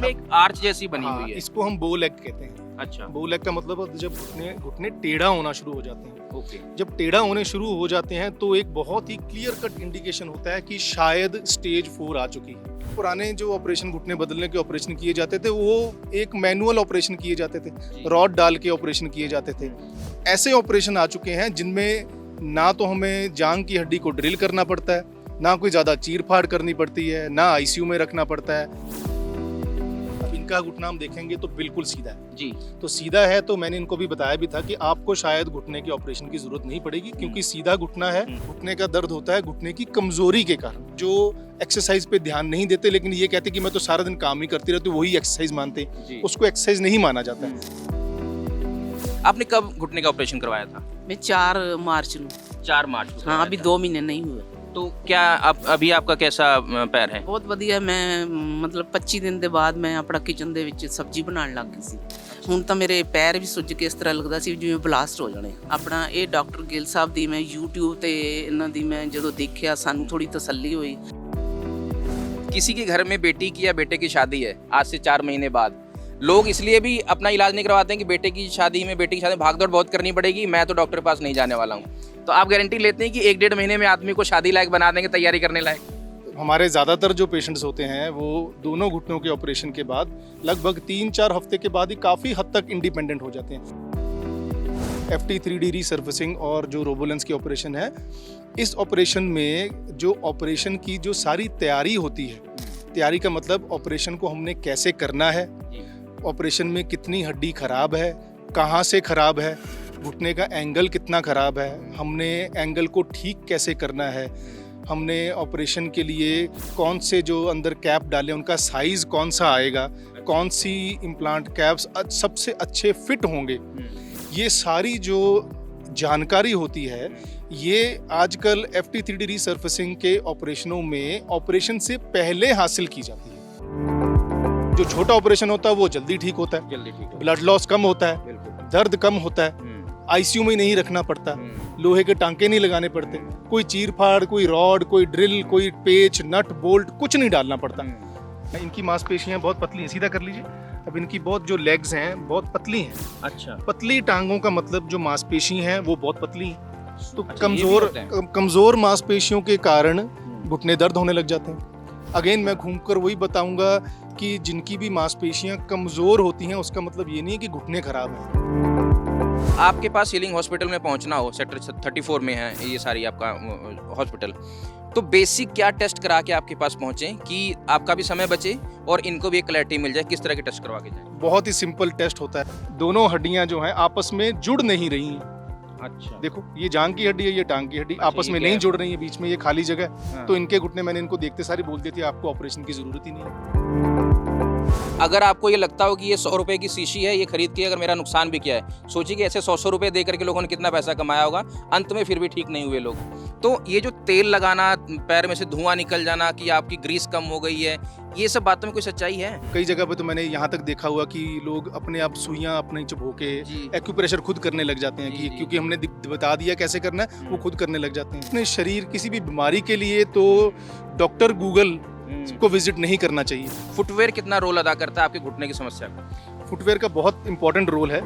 में एक आर्च जैसी बनी हाँ, हुई है। इसको हम बो लेग कहते हैं। अच्छा, बो लेग का मतलब जब घुटने घुटने टेढ़ा होना शुरू हो जाते हैं। ओके। जब टेढ़ा होने शुरू हो जाते हैं तो एक बहुत ही क्लियर कट इंडिकेशन होता है कि शायद स्टेज 4 आ चुकी है। पुराने जो ऑपरेशन घुटने बदलने के ऑपरेशन किए जाते थे वो एक मैनुअल ऑपरेशन किए जाते थे, रॉड डाल के ऑपरेशन किए जाते थे। ऐसे ऑपरेशन आ चुके हैं जिनमें ना तो हमें जांघ की हड्डी को ड्रिल करना पड़ता है, ना कोई ज़्यादा चीर फाड़ करनी पड़ती है, ना आईसीयू में रखना पड़ता है। अब इनका घुटना हम देखेंगे तो बिल्कुल सीधा है। जी, तो सीधा है तो मैंने इनको भी बताया भी था कि आपको शायद घुटने के ऑपरेशन की जरूरत नहीं पड़ेगी, क्योंकि सीधा घुटना है। घुटने का दर्द होता है घुटने की कमजोरी के कारण। जो एक्सरसाइज पे ध्यान नहीं देते लेकिन ये कहते कि मैं तो सारा दिन काम ही करती रहती हूँ, वही एक्सरसाइज मानते हैं, जी। उसको एक्सरसाइज नहीं माना जाता है। आपने कब घुटने का ऑपरेशन करवाया था? मैं 4 मार्च को। 4 मार्च को हाँ, करवाया अभी था। 2 महीने नहीं हुए। तो क्या अभी आपका कैसा पैर है? ਬਹੁਤ ਵਧੀਆ। ਮੈਂ ਮਤਲਬ 25 ਦਿਨ ਦੇ ਬਾਅਦ ਮੈਂ ਆਪਣਾ ਕਿਚਨ ਦੇ ਵਿੱਚ ਸਬਜ਼ੀ ਬਣਾਉਣ ਲੱਗ ਗਈ ਸੀ। ਹੁਣ ਤਾਂ ਮੇਰੇ ਪੈਰ ਵੀ ਸੁੱਜ ਕੇ ਇਸ ਤਰ੍ਹਾਂ ਲੱਗਦਾ ਸੀ ਜਿਵੇਂ ਬਲਾਸਟ ਹੋ ਜਾਣੇ। ਆਪਣਾ ਇਹ ਡਾਕਟਰ ਗਿੱਲ ਸਾਹਿਬ ਦੀ ਮੈਂ YouTube ਤੇ ਇਹਨਾਂ ਦੀ ਮੈਂ ਜਦੋਂ ਦੇਖਿਆ ਸਾਨੂੰ ਥੋੜੀ ਤਸੱਲੀ ਹੋਈ। किसी के घर में बेटी की या बेटे की शादी है आज से 4 महीने बाद, लोग इसलिए भी अपना इलाज नहीं करवाते हैं कि बेटे की शादी में भाग दौड़ बहुत करनी पड़ेगी, मैं तो डॉक्टर के पास नहीं जाने वाला हूँ। तो आप गारंटी लेते हैं कि 1-1.5 महीने में आदमी को शादी लायक बना देंगे, तैयारी करने लायक? हमारे ज़्यादातर जो पेशेंट्स होते हैं वो दोनों घुटनों के ऑपरेशन के बाद लगभग 3-4 हफ्ते के बाद ही काफ़ी हद तक इंडिपेंडेंट हो जाते हैं। FT3D रीसर्फेसिंग और जो रोबोलेंस की ऑपरेशन है, इस ऑपरेशन में जो ऑपरेशन की जो सारी तैयारी होती है, तैयारी का मतलब ऑपरेशन को हमने कैसे करना है, ऑपरेशन में कितनी हड्डी खराब है, कहाँ से खराब है, घुटने का एंगल कितना खराब है, हमने एंगल को ठीक कैसे करना है, हमने ऑपरेशन के लिए कौन से जो अंदर कैप डाले उनका साइज़ कौन सा आएगा, कौन सी इम्प्लांट कैप्स सबसे अच्छे फिट होंगे, ये सारी जो जानकारी होती है ये आजकल FT3D रीसर्फेसिंग के ऑपरेशनों में ऑपरेशन से पहले हासिल की जाती है। जो छोटा ऑपरेशन होता है वो जल्दी ठीक होता है, जल्दी ठीक ब्लड लॉस कम होता है, बिल्कुल। दर्द कम होता है, आईसीयू में नहीं रखना पड़ता, लोहे के टांके नहीं लगाने पड़ते, कोई चीर फाड़, कोई रॉड, कोई ड्रिल, कोई पेच, नट बोल्ट कुछ नहीं डालना पड़ता। इनकी मांसपेशियां बहुत पतली हैं, सीधा कर लीजिए। अब इनकी बहुत जो लेग्स हैं बहुत पतली हैं। अच्छा, पतली टांगों का मतलब जो मांसपेशी हैं वो बहुत पतली हैं। तो अच्छा, ये भी होता है। कमजोर मांसपेशियों के कारण घुटने दर्द होने लग जाते हैं। अगेन मैं घूमकर वही बताऊंगा कि जिनकी भी मांसपेशियां कमजोर होती हैं उसका मतलब ये नहीं है कि घुटने खराब हैं। आपके पास हीलिंग हॉस्पिटल में पहुंचना हो, सेक्टर 34 में है ये सारी आपका हॉस्पिटल, तो बेसिक क्या टेस्ट करा के आपके पास पहुंचे कि आपका भी समय बचे और इनको भी एक क्लैरिटी मिल जाए, किस तरह के टेस्ट करवा के जाए? बहुत ही सिंपल टेस्ट होता है। दोनों हड्डियां जो हैं आपस में जुड़ नहीं रही हैं। अच्छा, देखो ये जांघ की हड्डी है, ये टांग की हड्डी अच्छा, आपस ये में क्या नहीं है? जुड़ रही है, बीच में ये खाली जगह है। हाँ। तो इनके घुटने मैंने इनको देखते सारी बोल दी थी आपको ऑपरेशन की जरूरत ही नहीं है। अगर आपको ये लगता हो कि ये 100 रुपए की शीशी है, ये खरीद के अगर मेरा नुकसान भी किया है, सोचिए कि ऐसे 100 रुपए दे करके लोगों ने कितना पैसा कमाया होगा, अंत में फिर भी ठीक नहीं हुए लोग। तो ये जो तेल लगाना, पैर में से धुआं निकल जाना कि आपकी ग्रीस कम हो गई है, ये सब बातों में कोई सच्चाई है? कई जगह पे तो मैंने यहाँ तक देखा हुआ कि लोग अपने आप सुइयां अपने चुभो के जी। एक्यूप्रेशर खुद करने लग जाते हैं जी, कि जी। क्योंकि हमने बता दिया कैसे करना है, वो खुद करने लग जाते हैं। अपने शरीर किसी भी बीमारी के लिए तो डॉक्टर गूगल को विजिट नहीं करना चाहिए। फुटवेयर कितना रोल अदा करता है आपके घुटने की समस्या का? फुटवेयर का बहुत इंपॉर्टेंट रोल है।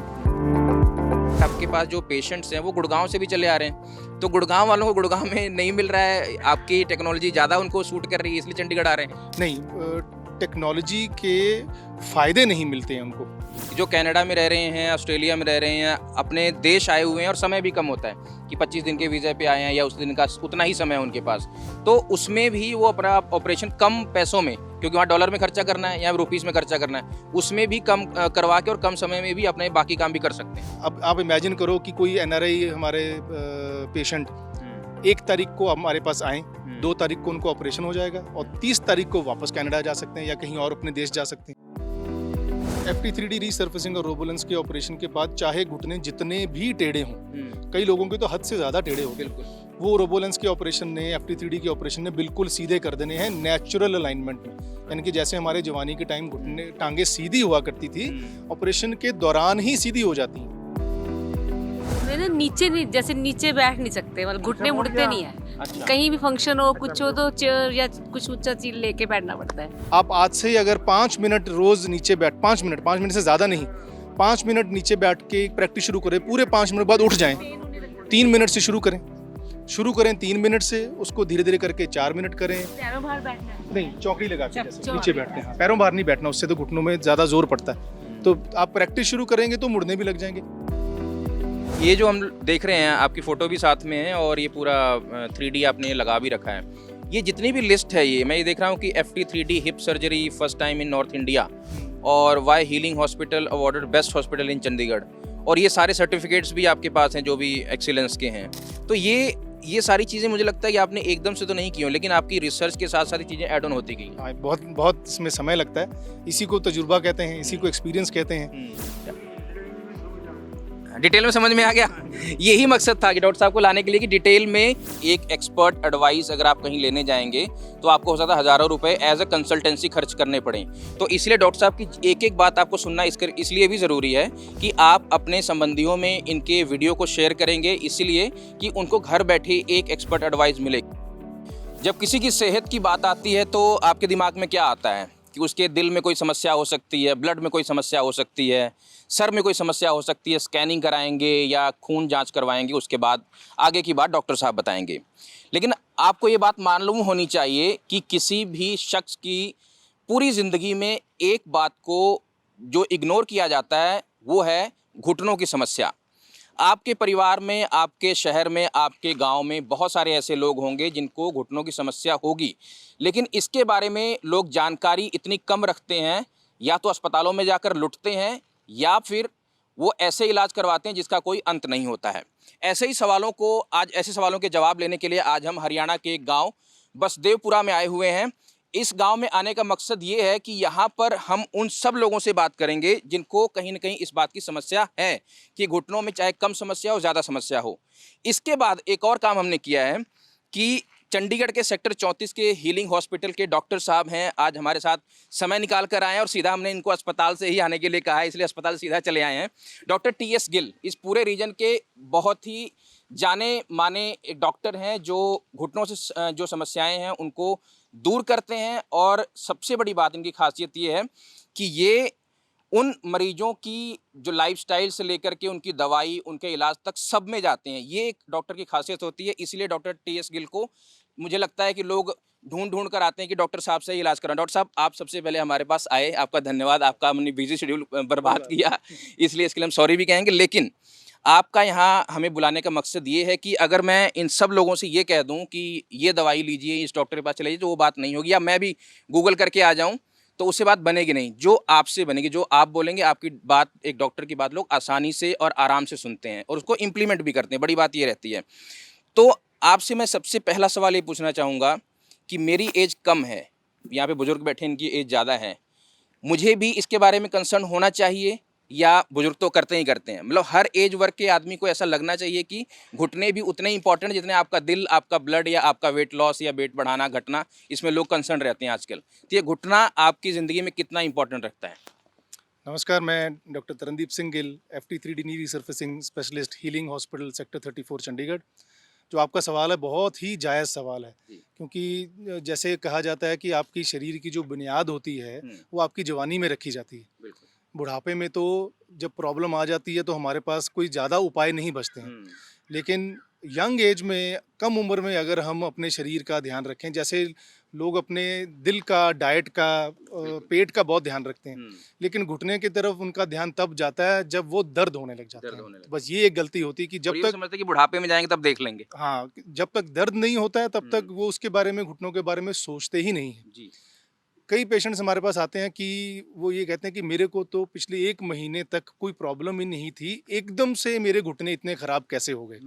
आपके पास जो पेशेंट्स हैं वो गुड़गांव से भी चले आ रहे हैं, तो गुड़गांव वालों को गुड़गांव में नहीं मिल रहा है, आपकी टेक्नोलॉजी ज़्यादा उनको सूट कर रही है इसलिए चंडीगढ़ आ रहे हैं? नहीं, टेक्नोलॉजी के फायदे नहीं मिलते हैं उनको। जो कनाडा में रह रहे हैं, ऑस्ट्रेलिया में रह रहे हैं, अपने देश आए हुए हैं और समय भी कम होता है कि 25 दिन के वीज़े पे आए हैं या उस दिन का उतना ही समय है उनके पास, तो उसमें भी वो अपना ऑपरेशन कम पैसों में, क्योंकि वहाँ डॉलर में खर्चा करना है या रुपीज़ में खर्चा करना है, उसमें भी कम करवा के और कम समय में भी अपने बाकी काम भी कर सकते हैं। अब आप इमेजिन करो कि कोई NRI हमारे पेशेंट 1 तारीख को हमारे पास आए, 2 तारीख को उनको ऑपरेशन हो जाएगा और 30 तारीख को वापस कनाडा जा सकते हैं या कहीं और अपने देश जा सकते हैं। FT3D रीसर्फेसिंग और रोबोलेंस के ऑपरेशन के बाद चाहे घुटने जितने भी टेढ़े हों, कई लोगों के तो हद से ज़्यादा टेढ़े होते हैं, वो रोबोलेंस के ऑपरेशन ने, FT3D के ऑपरेशन ने बिल्कुल सीधे कर देने हैं नेचुरल अलाइनमेंट में। यानी कि जैसे हमारे जवानी के टाइम घुटने टांगे सीधी हुआ करती थी, ऑपरेशन के दौरान ही सीधी हो जाती हैं। ना नीचे नहीं, जैसे नीचे बैठ नहीं सकते, मतलब घुटने मुड़ते नहीं है, अच्छा। कहीं भी फंक्शन हो कुछ हो तो चेयर या कुछ ऊंचा चीज लेके बैठना पड़ता है। आप आज से ही अगर 5 मिनट रोज नीचे बैठ 5 मिनट से ज़्यादा नहीं, 5 मिनट नीचे बैठ के प्रैक्टिस शुरू करें, पूरे 5 मिनट बाद उठ जाएं। 3 मिनट से शुरू करें 3 मिनट से, उसको धीरे धीरे करके 4 मिनट करें। पैरों बाहर बैठना है। नहीं, चौकड़ी लगा के जैसे चौकड़ी नीचे बैठते हैं, पैरों बाहर नहीं बैठना, उससे तो घुटनों में ज़्यादा जोर पड़ता है। तो आप प्रैक्टिस शुरू करेंगे तो मुड़ने भी लग जाएंगे। ये जो हम देख रहे हैं, आपकी फ़ोटो भी साथ में है और ये पूरा 3D आपने लगा भी रखा है। ये जितनी भी लिस्ट है, ये मैं ये देख रहा हूँ कि FT 3D hip surgery first time in North India और why Healing Hospital awarded best hospital in Chandigarh, और ये सारे सर्टिफिकेट्स भी आपके पास हैं जो भी एक्सीलेंस के हैं। तो ये सारी चीज़ें मुझे लगता है कि आपने एकदम से तो नहीं की हो, लेकिन आपकी रिसर्च के साथ सारी चीज़ें ऐड ऑन होती गई। हाँ, बहुत बहुत इसमें समय लगता है। इसी को तजुर्बा कहते हैं, इसी को एक्सपीरियंस कहते हैं। डिटेल में समझ में आ गया। यही मकसद था कि डॉक्टर साहब को लाने के लिए कि डिटेल में एक एक्सपर्ट एडवाइस अगर आप कहीं लेने जाएंगे तो आपको हो सकता है हज़ारों रुपए एज अ कंसल्टेंसी खर्च करने पड़े। तो इसलिए डॉक्टर साहब की एक एक बात आपको सुनना इसलिए भी ज़रूरी है कि आप अपने संबंधियों में इनके वीडियो को शेयर करेंगे, इसलिए कि उनको घर बैठे एक एक्सपर्ट एडवाइस मिले। जब किसी की सेहत की बात आती है तो आपके दिमाग में क्या आता है कि उसके दिल में कोई समस्या हो सकती है, ब्लड में कोई समस्या हो सकती है, सर में कोई समस्या हो सकती है, स्कैनिंग कराएंगे या खून जांच करवाएंगे, उसके बाद आगे की बात डॉक्टर साहब बताएंगे। लेकिन आपको ये बात मालूम होनी चाहिए कि किसी भी शख्स की पूरी ज़िंदगी में एक बात को जो इग्नोर किया जाता है वो है घुटनों की समस्या। आपके परिवार में, आपके शहर में, आपके गांव में बहुत सारे ऐसे लोग होंगे जिनको घुटनों की समस्या होगी, लेकिन इसके बारे में लोग जानकारी इतनी कम रखते हैं, या तो अस्पतालों में जाकर लुटते हैं या फिर वो ऐसे इलाज करवाते हैं जिसका कोई अंत नहीं होता है। ऐसे सवालों के जवाब लेने के लिए आज हम हरियाणा के एक गाँव बसदेवपुरा में आए हुए हैं। इस गांव में आने का मकसद ये है कि यहाँ पर हम उन सब लोगों से बात करेंगे जिनको कहीं ना कहीं इस बात की समस्या है कि घुटनों में चाहे कम समस्या हो, ज़्यादा समस्या हो। इसके बाद एक और काम हमने किया है कि चंडीगढ़ के सेक्टर 34 के हीलिंग हॉस्पिटल के डॉक्टर साहब हैं, आज हमारे साथ समय निकाल कर आए हैं और सीधा हमने इनको अस्पताल से ही आने के लिए कहा है, इसलिए अस्पताल सीधा चले आए हैं। डॉक्टर TS गिल इस पूरे रीजन के बहुत ही जाने माने एक डॉक्टर हैं जो घुटनों से जो समस्याएं हैं उनको दूर करते हैं, और सबसे बड़ी बात इनकी खासियत ये है कि ये उन मरीजों की जो लाइफस्टाइल से लेकर के उनकी दवाई, उनके इलाज तक सब में जाते हैं। ये एक डॉक्टर की खासियत होती है, इसलिए डॉक्टर TS गिल को मुझे लगता है कि लोग ढूंढ कर आते हैं कि डॉक्टर साहब से ही इलाज कराएं। डॉक्टर साहब, आप सबसे पहले हमारे पास आए, आपका धन्यवाद। आपका हमने बिजी शेड्यूल बर्बाद किया, इसलिए इसके लिए हम सॉरी भी कहेंगे, लेकिन आपका यहाँ हमें बुलाने का मकसद ये है कि अगर मैं इन सब लोगों से ये कह दूं कि ये दवाई लीजिए, इस डॉक्टर के पास चले जाइए, तो वो बात नहीं होगी। या मैं भी गूगल करके आ जाऊं तो उससे बात बनेगी नहीं। जो आपसे बनेगी, जो आप बोलेंगे, आपकी बात, एक डॉक्टर की बात लोग आसानी से और आराम से सुनते हैं और उसको इम्प्लीमेंट भी करते हैं। बड़ी बात ये रहती है। तो आपसे मैं सबसे पहला सवाल ये पूछना चाहूँगा कि मेरी एज कम है, यहाँ पे बुजुर्ग बैठे, इनकी एज ज़्यादा है, मुझे भी इसके बारे में कंसर्न होना चाहिए या बुजुर्ग तो करते ही करते हैं? मतलब हर एज वर्ग के आदमी को ऐसा लगना चाहिए कि घुटने भी उतने इंपॉर्टेंट जितने आपका दिल, आपका ब्लड या आपका वेट लॉस या वेट बढ़ाना घटना, इसमें लोग कंसर्न रहते हैं आजकल। तो ये घुटना आपकी ज़िंदगी में कितना इंपॉर्टेंट रखता है? नमस्कार, मैं doctor Tarandeep Singh Gill, FT 3D knee resurfacing specialist, Healing Hospital sector 34 Chandigarh. जो आपका सवाल है बहुत ही जायज़ सवाल है, क्योंकि जैसे कहा जाता है कि आपकी शरीर की जो बुनियाद होती है वो आपकी जवानी में रखी जाती है। बिल्कुल। बुढ़ापे में तो जब प्रॉब्लम आ जाती है तो हमारे पास कोई ज़्यादा उपाय नहीं बचते हैं। लेकिन यंग एज में, कम उम्र में अगर हम अपने शरीर का ध्यान रखें, जैसे लोग अपने दिल का, डाइट का, पेट का बहुत ध्यान रखते हैं, लेकिन घुटने की तरफ उनका ध्यान तब जाता है जब वो दर्द होने लग जाता है। तो बस ये एक गलती होती है कि जब तक समझते कि बुढ़ापे में जाएंगे तब देख लेंगे। हाँ, जब तक दर्द नहीं होता है तब तक वो उसके बारे में, घुटनों के बारे में सोचते ही नहीं है। जी। कई पेशेंट्स हमारे पास आते हैं कि वो ये कहते हैं कि मेरे को तो पिछले 1 महीने तक कोई प्रॉब्लम ही नहीं थी, एकदम से मेरे घुटने इतने ख़राब कैसे हो गए।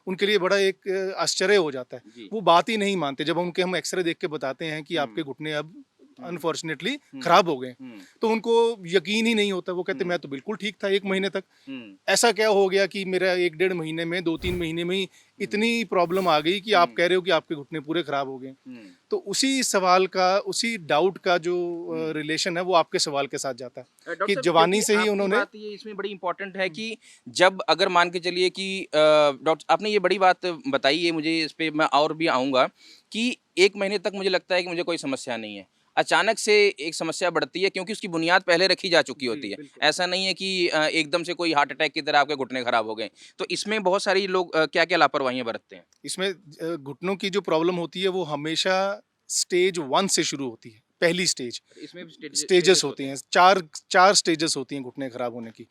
उनके लिए बड़ा एक आश्चर्य हो जाता है। जी। वो बात ही नहीं मानते। जब उनके हम एक्सरे देख के बताते हैं कि आपके घुटने अब अनफॉर्चुनेटली खराब हो गए। हम्म, तो उनको यकीन ही नहीं होता, वो कहते मैं तो बिल्कुल ठीक था 1 महीने तक, हम्म, ऐसा क्या हो गया कि मेरा 1 डेढ़ महीने में 2-3 महीने में ही इतनी प्रॉब्लम आ गई कि आप कह रहे हो कि आपके घुटने पूरे खराब हो गए। हम्म। तो उसी सवाल का, उसी डाउट का जो रिलेशन है वो आपके सवाल के साथ जाता है डॉक्टर कि साहब, जवानी क्योंकि से ही आपकी उन्होंने बात ये इसमें बड़ी इंपॉर्टेंट है कि जब अगर मान के चलिए कि डॉक्टर आपने ये बड़ी बात बताई है, मुझे इस पे मैं और भी आऊँगा कि 1 महीने तक मुझे लगता है कि मुझे कोई समस्या नहीं है। अचानक से एक समस्या बढ़ती है क्योंकि उसकी बुनियाद पहले रखी जा चुकी होती है। ऐसा नहीं है कि एकदम से कोई हार्ट अटैक की तरह आपके घुटने खराब हो गए। तो इसमें बहुत सारी लोग क्या-क्या लापरवाहियाँ बरतते हैं? इसमें घुटनों की जो प्रॉब्लम होती है वो हमेशा स्टेज 1 से शुरू होती है। पहली स्टेज, इसमें भी स्टेजेस होती हैं, 4 स्टेजेस होती हैं घुटने खराब होने की।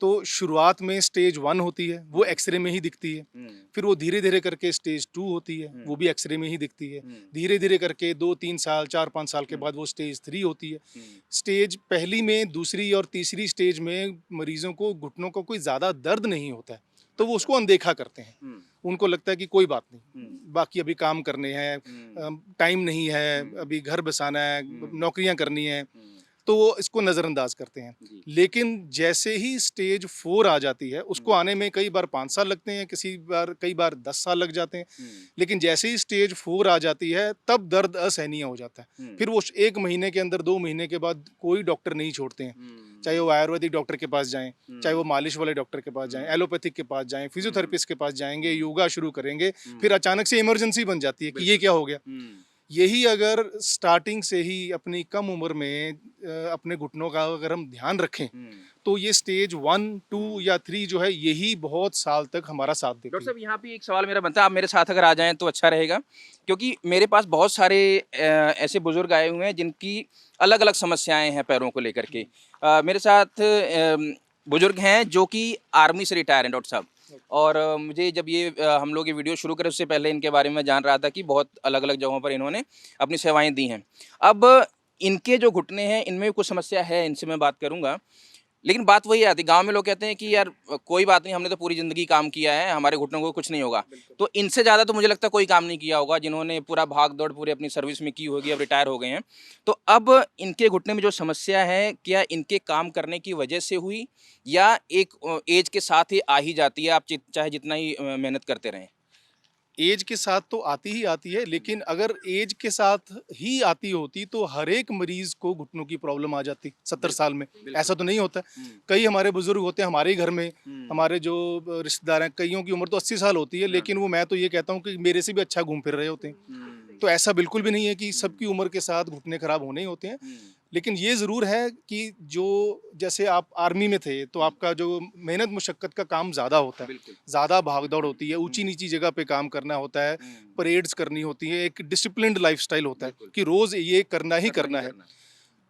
तो शुरुआत में स्टेज 1 होती है, वो एक्स-रे में ही दिखती है। हुँ, फिर वो धीरे-धीरे करके स्टेज 2 होती है, वो भी एक्स-रे में ही दिखती है। धीरे-धीरे करके 2-3 साल, 4-5 साल के बाद वो स्टेज 3 होती है। स्टेज पहली में, दूसरी और तीसरी स्टेज में मरीज़ों को घुटनों को कोई ज़्यादा दर्द नहीं होता है, तो वो उसको अनदेखा करते हैं। हुँ, उनको लगता है कि कोई बात नहीं, हुँ, बाकी अभी काम करने हैं, टाइम नहीं है, अभी घर बसाना है, नौकरियाँ करनी हैं, तो वो इसको नज़रअंदाज करते हैं। जी। लेकिन जैसे ही स्टेज 4 आ जाती है, उसको आने में कई बार 5 साल लगते हैं, कई बार 10 साल लग जाते हैं। लेकिन जैसे ही स्टेज 4 आ जाती है, तब दर्द असहनीय हो जाता है। फिर वो 1 महीने के अंदर, 2 महीने के बाद कोई डॉक्टर नहीं छोड़ते हैं। चाहे वो आयुर्वेदिक डॉक्टर के पास जाएँ, चाहे वो मालिश वाले डॉक्टर के पास जाएँ, एलोपैथिक के पास जाएँ, फिजियोथेरेपिस्ट के पास जाएंगे, योगा शुरू करेंगे, फिर अचानक से इमरजेंसी बन जाती है कि ये क्या हो गया? यही अगर स्टार्टिंग से ही अपनी कम उम्र में अपने घुटनों का अगर हम ध्यान रखें, तो ये स्टेज 1, 2 या 3 जो है, यही बहुत साल तक हमारा साथ देती डॉक्टर है। साहब, यहाँ पे एक सवाल मेरा बनता है, आप मेरे साथ अगर आ जाएँ तो अच्छा रहेगा, क्योंकि मेरे पास बहुत सारे ऐसे बुजुर्ग आए हुए हैं जिनकी अलग-अलग समस्याएँ हैं पैरों को लेकर के। मेरे साथ बुजुर्ग हैं जो कि आर्मी से रिटायर हैं डॉक्टर साहब, और मुझे जब ये हम लोग ये वीडियो शुरू करें उससे पहले इनके बारे में मैं जान रहा था कि बहुत अलग-अलग जगहों पर इन्होंने अपनी सेवाएँ दी हैं। अब इनके जो घुटने हैं, इनमें भी कुछ समस्या है, इनसे मैं बात करूँगा। लेकिन बात वही आती है, गाँव में लोग कहते हैं कि यार कोई बात नहीं, हमने तो पूरी ज़िंदगी काम किया है, हमारे घुटनों को कुछ नहीं होगा। तो इनसे ज़्यादा तो मुझे लगता है कोई काम नहीं किया होगा, जिन्होंने पूरा भाग-दौड़ पूरी अपनी सर्विस में की होगी, अब रिटायर हो गए हैं। तो अब इनके घुटने में जो समस्या है, क्या इनके काम करने की वजह से हुई या एक ऐज के साथ ही आ ही जाती है, आप चाहे जितना ही मेहनत करते रहें? एज के साथ तो आती ही आती है, लेकिन अगर एज के साथ ही आती होती तो हर एक मरीज को घुटनों की प्रॉब्लम आ जाती 70 साल में। ऐसा तो नहीं होता। कई हमारे बुजुर्ग होते हैं हमारे ही घर में, हमारे जो रिश्तेदार हैं, कईयों की उम्र तो 80 साल होती है, लेकिन वो, मैं तो ये कहता हूँ कि मेरे से भी अच्छा घूम फिर रहे होते हैं। तो ऐसा बिल्कुल भी नहीं है कि सबकी उम्र के साथ घुटने खराब होने ही होते हैं। लेकिन ये ज़रूर है कि जो, जैसे आप आर्मी में थे तो आपका जो मेहनत मुशक्क़त का काम ज़्यादा होता है, ज़्यादा भाग-दौड़ होती है, ऊँची-नीची जगह पे काम करना होता है, परेड्स करनी होती है, एक डिसिप्लिन्ड लाइफ़स्टाइल होता है कि रोज़ ये करना ही करना है।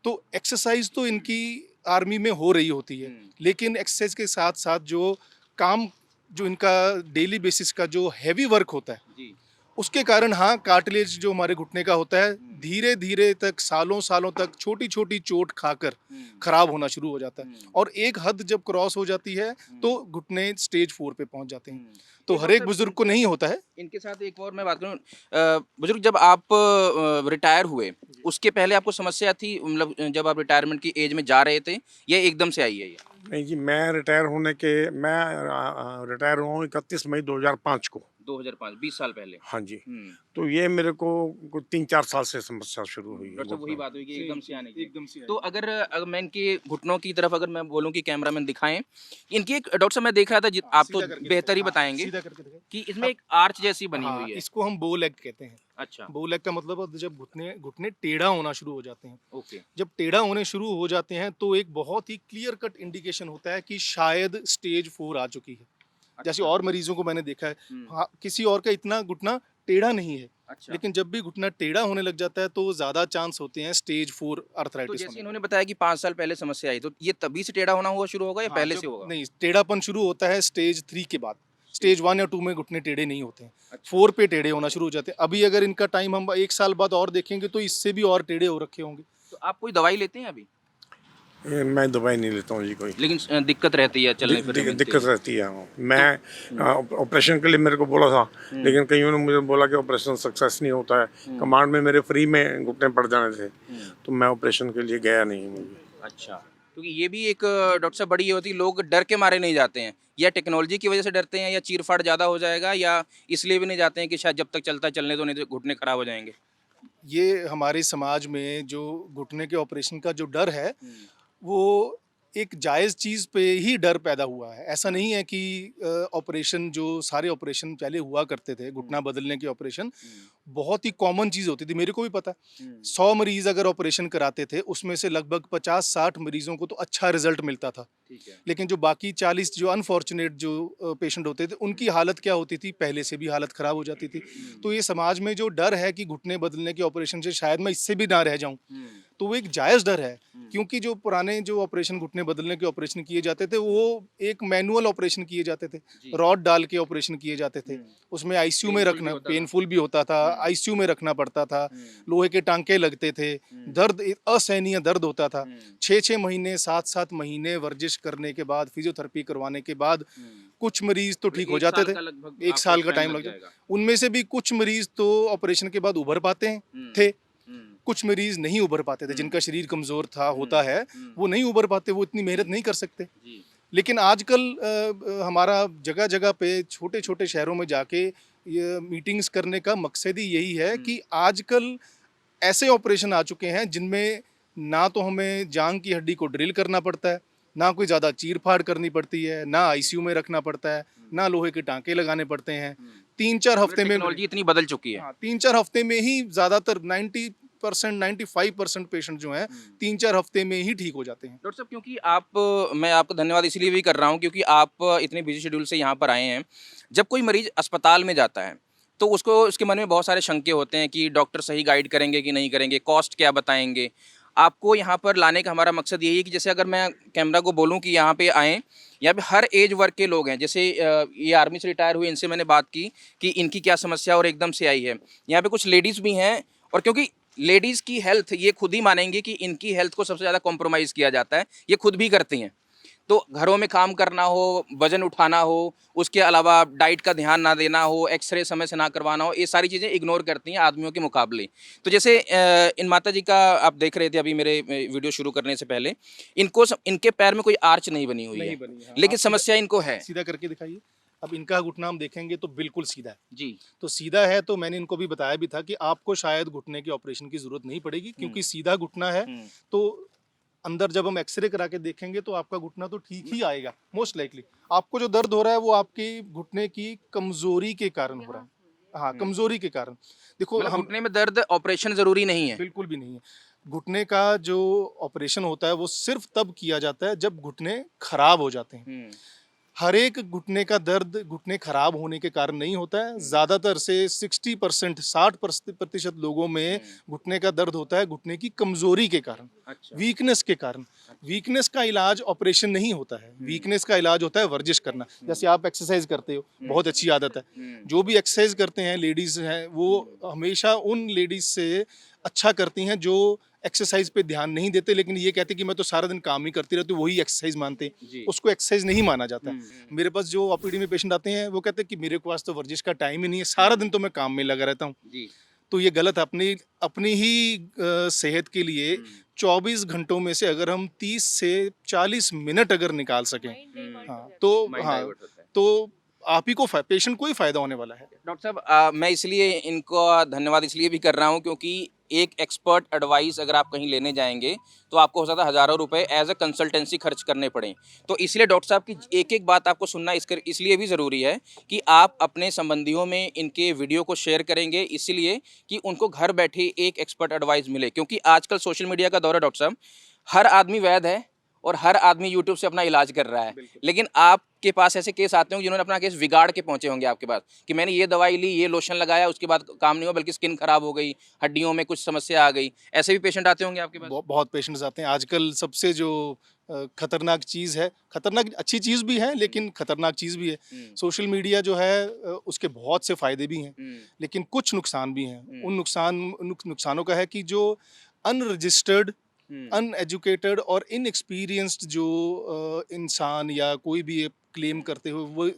तो एक्सरसाइज तो इनकी आर्मी में हो रही होती है, लेकिन एक्सरसाइज के साथ-साथ जो काम, जो इनका डेली बेसिस का जो हैवी वर्क होता है, उसके कारण हाँ, कार्टिलेज जो हमारे घुटने का होता है, धीरे-धीरे तक, सालों-सालों तक छोटी-छोटी चोट खाकर खराब होना शुरू हो जाता है, और एक हद जब क्रॉस हो जाती है तो घुटने स्टेज 4 पे पहुंच जाते हैं। तो हर एक बुजुर्ग को नहीं होता है। इनके साथ एक और मैं बात करूँ, बुजुर्ग जब आप रिटायर हुए, उसके पहले आपको समस्या थी, मतलब जब आप रिटायरमेंट की एज में जा रहे थे, या एकदम से आई है ये? नहीं जी, मैं रिटायर हुआ हूँ 31 मई 2005 को। 2005, 20 साल पहले। हाँ जी। हुँ। तो ये मेरे को कुछ 3-4 साल से समस्या शुरू हुई है डॉक्टर साहब, वही घुटनों बात हुई कि एकदम से आने की। एकदम से तो अगर मैं इनके घुटनों की तरफ अगर मैं बोलूँ कि कैमरामैन दिखाएँ, इनकी एक, डॉक्टर साहब मैं देख रहा था, आप तो सीधा करके बेहतर ही दिखाएं। बताएँगे सीधा करके दिखाएं। कि इसमें एक आर्च जैसी बनी हाँ, हुई है। इसको हम बो लेग कहते हैं। अच्छा, बो लेग का मतलब जब घुटने घुटने टेढ़ा होना शुरू हो जाते हैं। ओके। जब टेढ़ा होने शुरू हो जाते हैं तो एक बहुत ही क्लियर कट इंडिकेशन होता है कि शायद स्टेज 4 आ चुकी है। जैसे और मरीजों को मैंने देखा है, हाँ, किसी और का इतना घुटना टेढ़ा नहीं है, अच्छा। लेकिन जब भी घुटना टेढ़ा होने लग जाता है तो ज़्यादा चांस होते हैं स्टेज 4 तो आर्थराइटिस जैसे होने के। इन्होंने बताया कि 5 साल पहले समस्या आई, तो ये तभी से टेढ़ा होना हुआ शुरू होगा या हाँ, पहले जब- से होगा? नहीं, टेढ़ापन शुरू होता है स्टेज 3 के बाद। स्टेज 1 या 2 में घुटने टेढ़े नहीं होते हैं, 4 पे टेढ़े होना शुरू हो जाते हैं। अभी अगर इनका टाइम हम 1 साल बाद और देखेंगे तो इससे भी और टेढ़े हो रखे होंगे। तो आप कोई दवाई लेते हैं अभी? मैं दवाई नहीं लेता हूँ जी कोई। लेकिन दिक्कत रहती है चलने फिरने में दिक्कत रहती है। मैं ऑपरेशन के लिए मेरे को बोला था, लेकिन कईयों ने मुझे बोला कि ऑपरेशन सक्सेस नहीं होता है। कमांड में मेरे फ्री में घुटने पड़ जाने थे, तो मैं ऑपरेशन के लिए गया नहीं मुझे। अच्छा, क्योंकि ये भी एक डॉक्टर साहब बड़ी ये होती है, लोग डर के मारे नहीं जाते हैं, या टेक्नोलॉजी की वजह से डरते हैं, या चीर-फाड़ ज़्यादा हो जाएगा, या इसलिए भी नहीं जाते हैं कि शायद जब तक चलता है चलने दो, नहीं तो घुटने खराब हो जाएंगे। ये हमारे समाज में जो घुटने के ऑपरेशन का जो डर है वो एक जायज़ चीज़ पे ही डर पैदा हुआ है। ऐसा नहीं है कि ऑपरेशन जो सारे ऑपरेशन पहले हुआ करते थे, घुटना बदलने के ऑपरेशन बहुत ही कॉमन चीज़ होती थी, मेरे को भी पता है। 100 मरीज़ अगर ऑपरेशन कराते थे, उसमें से लगभग 50-60 मरीज़ों को तो अच्छा रिज़ल्ट मिलता था। ठीक है। लेकिन जो बाकी 40 जो अनफॉर्चुनेट जो पेशेंट होते थे, उनकी हालत क्या होती थी, पहले से भी हालत ख़राब हो जाती थी। तो ये समाज में जो डर है कि घुटने बदलने के ऑपरेशन से शायद मैं इससे भी ना रह जाऊँ, तो वो एक जायज़ डर है। क्योंकि जो पुराने जो ऑपरेशन घुटने बदलने के ऑपरेशन किए जाते थे, वो एक मैनुअल ऑपरेशन किए जाते थे, रॉड डाल के ऑपरेशन किए जाते थे। उसमें आईसीयू में रखना, पेनफुल भी होता था, आईसीयू में रखना पड़ता था, लोहे के टांके लगते थे, दर्द असहनीय दर्द होता था। 6-6 महीने 7-7 महीने वर्जिश करने के बाद, फिजियोथेरेपी करवाने के बाद कुछ मरीज तो ठीक हो जाते थे। 1 साल का टाइम लग जाएगा। उनमें से भी कुछ मरीज तो ऑपरेशन के बाद उभर पाते थे, कुछ मरीज नहीं उभर पाते थे, जिनका शरीर कमजोर था होता है, वो नहीं उभर पाते, वो इतनी मेहनत नहीं कर सकते। लेकिन आजकल हमारा जगह जगह पे छोटे छोटे शहरों में जाके ये मीटिंग्स करने का मकसद ही यही है कि आजकल ऐसे ऑपरेशन आ चुके हैं जिनमें ना तो हमें जांग की हड्डी को ड्रिल करना पड़ता है, ना कोई ज़्यादा चीर फाड़ करनी पड़ती है, ना आईसीयू में रखना पड़ता है, ना लोहे के टांके लगाने पड़ते हैं। 3-4 हफ्ते में टेक्नोलॉजी इतनी बदल चुकी है। 3-4 हफ्ते में ही ज़्यादातर 90% 95% पेशेंट जो हैं 3-4 हफ्ते में ही ठीक हो जाते हैं। डॉक्टर साहब, क्योंकि आप, मैं आपका धन्यवाद इसलिए भी कर रहा हूँ क्योंकि आप इतने बिजी शेड्यूल से यहाँ पर आए हैं। जब कोई मरीज अस्पताल में जाता है तो उसको उसके मन में बहुत सारे शंके होते हैं कि डॉक्टर सही गाइड करेंगे कि नहीं करेंगे, कॉस्ट क्या बताएंगे। आपको यहाँ पर लाने का हमारा मकसद यही है कि जैसे अगर मैं कैमरा को बोलूँ कि यहाँ पे आएँ, यहाँ पे हर एज वर्ग के लोग हैं। जैसे ये आर्मी से रिटायर हुए, इनसे मैंने बात की कि इनकी क्या समस्या और एकदम से आई है। यहाँ पे कुछ लेडीज़ भी हैं, और क्योंकि लेडीज़ की हेल्थ ये खुद ही मानेंगी कि इनकी हेल्थ को सबसे ज़्यादा कॉम्प्रोमाइज़ किया जाता है, ये खुद भी करती हैं। तो घरों में काम करना हो, वज़न उठाना हो, उसके अलावा डाइट का ध्यान ना देना हो, एक्सरे समय से ना करवाना हो, ये सारी चीज़ें इग्नोर करती हैं आदमियों के मुकाबले। तो जैसे इन माता जी का आप देख रहे थे अभी मेरे वीडियो शुरू करने से पहले, इनके पैर में कोई आर्च नहीं बनी हुई है, हाँ। लेकिन आप समस्या इनको है। सीधा करके दिखाइए। अब इनका घुटना हम देखेंगे तो बिल्कुल सीधा है। जी। तो सीधा है तो मैंने इनको भी बताया भी था कि आपको शायद घुटने के ऑपरेशन की ज़रूरत नहीं पड़ेगी, क्योंकि सीधा घुटना है। तो अंदर जब हम एक्सरे करा के देखेंगे तो आपका घुटना तो ठीक ही आएगा मोस्ट लाइकली। आपको जो दर्द हो रहा है वो आपके घुटने की कमजोरी के कारण हो रहा है। हाँ, कमजोरी के कारण। देखो मतलब हम घुटने में दर्द ऑपरेशन ज़रूरी नहीं है। बिल्कुल भी नहीं है। घुटने का जो ऑपरेशन होता है वो सिर्फ तब किया जाता है जब घुटने खराब हो जाते हैं। हर एक घुटने का दर्द घुटने खराब होने के कारण नहीं होता है। ज़्यादातर से 60% लोगों में घुटने का दर्द होता है घुटने की कमजोरी के कारण, वीकनेस के कारण। वीकनेस का इलाज ऑपरेशन नहीं होता है, वीकनेस का इलाज होता है वर्जिश करना। जैसे आप एक्सरसाइज करते हो, बहुत अच्छी आदत है। जो भी एक्सरसाइज करते हैं लेडीज़ हैं, वो हमेशा उन लेडीज़ से अच्छा करती हैं जो एक्सरसाइज पे ध्यान नहीं देते, लेकिन ये कहते कि मैं तो सारा दिन काम ही करती रहती हूँ, वही एक्सरसाइज मानते हैं। उसको एक्सरसाइज नहीं माना जाता है। मेरे पास जो ओपीडी में पेशेंट आते हैं वो कहते हैं कि मेरे पास तो वर्जिश का टाइम ही नहीं है, सारा दिन तो मैं काम में लगा रहता हूँ। तो ये गलत है। अपनी ही सेहत के लिए 24 घंटों में से अगर हम 30 से 40 मिनट अगर निकाल सकें, तो आप ही को पेशेंट को ही फायदा होने वाला है। डॉक्टर साहब, मैं इसलिए इनको धन्यवाद इसलिए भी कर रहा हूँ क्योंकि एक एक्सपर्ट एडवाइस अगर आप कहीं लेने जाएंगे तो आपको हो सकता है हज़ारों रुपए एज अ कंसल्टेंसी खर्च करने पड़ें। तो इसलिए डॉक्टर साहब की एक एक बात आपको सुनना इसलिए भी ज़रूरी है कि आप अपने संबंधियों में इनके वीडियो को शेयर करेंगे, इसलिए कि उनको घर बैठे एक एक्सपर्ट एडवाइस मिले। क्योंकि आजकल सोशल मीडिया का दौर है डॉक्टर साहब, हर आदमी वैद्य है और हर आदमी यूट्यूब से अपना इलाज कर रहा है। लेकिन आपके पास ऐसे केस आते होंगे जिन्होंने अपना केस बिगाड़ के पहुंचे होंगे आपके पास कि मैंने ये दवाई ली, ये लोशन लगाया, उसके बाद काम नहीं हुआ, बल्कि स्किन खराब हो गई, हड्डियों में कुछ समस्या आ गई। ऐसे भी पेशेंट आते होंगे आपके पास? बहुत पेशेंट्स आते हैं। आजकल सबसे जो खतरनाक चीज़ है, खतरनाक अच्छी चीज़ भी है लेकिन खतरनाक चीज़ भी है, सोशल मीडिया जो है उसके बहुत से फ़ायदे भी हैं लेकिन कुछ नुकसान भी हैं। उन नुकसानों का है कि जो अनरजिस्टर्ड अनएजुकेटेड और इनएक्सपीरियंस्ड जो इंसान या कोई भी क्लेम करते हुए वो